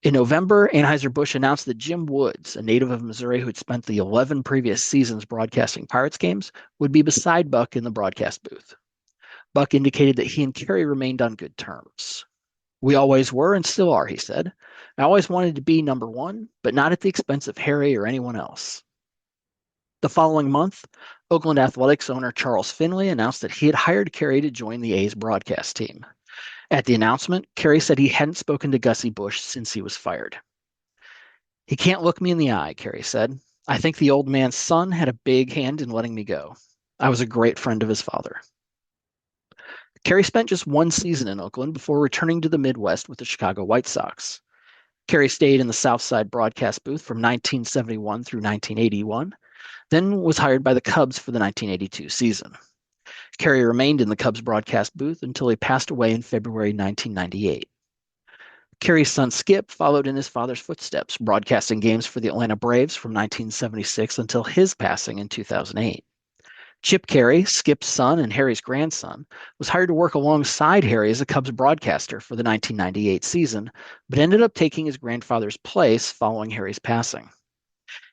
In November, Anheuser-Busch announced that Jim Woods, a native of Missouri who had spent the 11 previous seasons broadcasting Pirates games, would be beside Buck in the broadcast booth. Buck indicated that he and Carey remained on good terms. "We always were and still are," he said. "I always wanted to be number one, but not at the expense of Harry or anyone else." The following month, Oakland Athletics owner Charles Finley announced that he had hired Carey to join the A's broadcast team. At the announcement, Carey said he hadn't spoken to Gussie Busch since he was fired. "He can't look me in the eye," Carey said. "I think the old man's son had a big hand in letting me go. I was a great friend of his father." Carey spent just one season in Oakland before returning to the Midwest with the Chicago White Sox. Carey stayed in the Southside broadcast booth from 1971 through 1981, then was hired by the Cubs for the 1982 season. Carey remained in the Cubs broadcast booth until he passed away in February 1998. Carey's son Skip followed in his father's footsteps, broadcasting games for the Atlanta Braves from 1976 until his passing in 2008. Chip Carey, Skip's son and Harry's grandson, was hired to work alongside Harry as a Cubs broadcaster for the 1998 season, but ended up taking his grandfather's place following Harry's passing.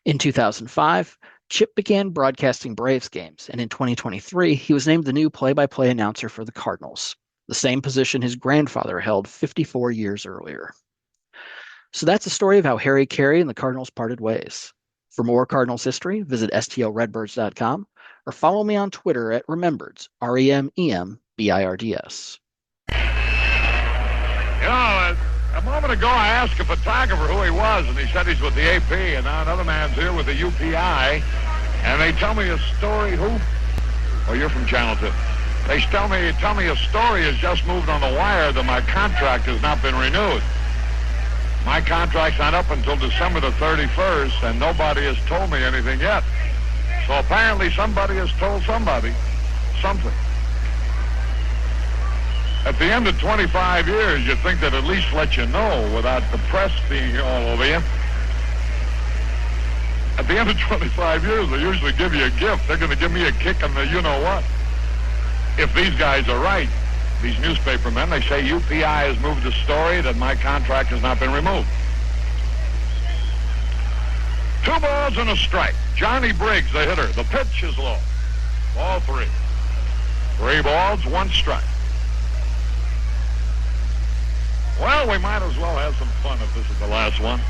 In 2005, Chip began broadcasting Braves games, and in 2023, he was named the new play-by-play announcer for the Cardinals, the same position his grandfather held 54 years earlier. So that's the story of how Harry Carey and the Cardinals parted ways. For more Cardinals history, visit STLRedbirds.com or follow me on Twitter at Remembirds, REMEMBIRDS. You know, a moment ago I asked a photographer who he was, and he said he's with the AP, and now another man's here with the UPI, and they tell me a story. Who? Oh, you're from Channel 2. They tell me a story has just moved on the wire that my contract has not been renewed. My contract's not up until December the 31st, and nobody has told me anything yet. So apparently somebody has told somebody something. At the end of 25 years, you'd think they'd at least let you know without the press being all over you. At the end of 25 years, they usually give you a gift. They're going to give me a kick in the you-know-what. If these guys are right, these newspaper men, they say UPI has moved the story that my contract has not been removed. 2 balls and a strike. Johnny Briggs, the hitter. The pitch is low. Ball 3. 3 balls, 1 strike. Well, we might as well have some fun if this is the last one.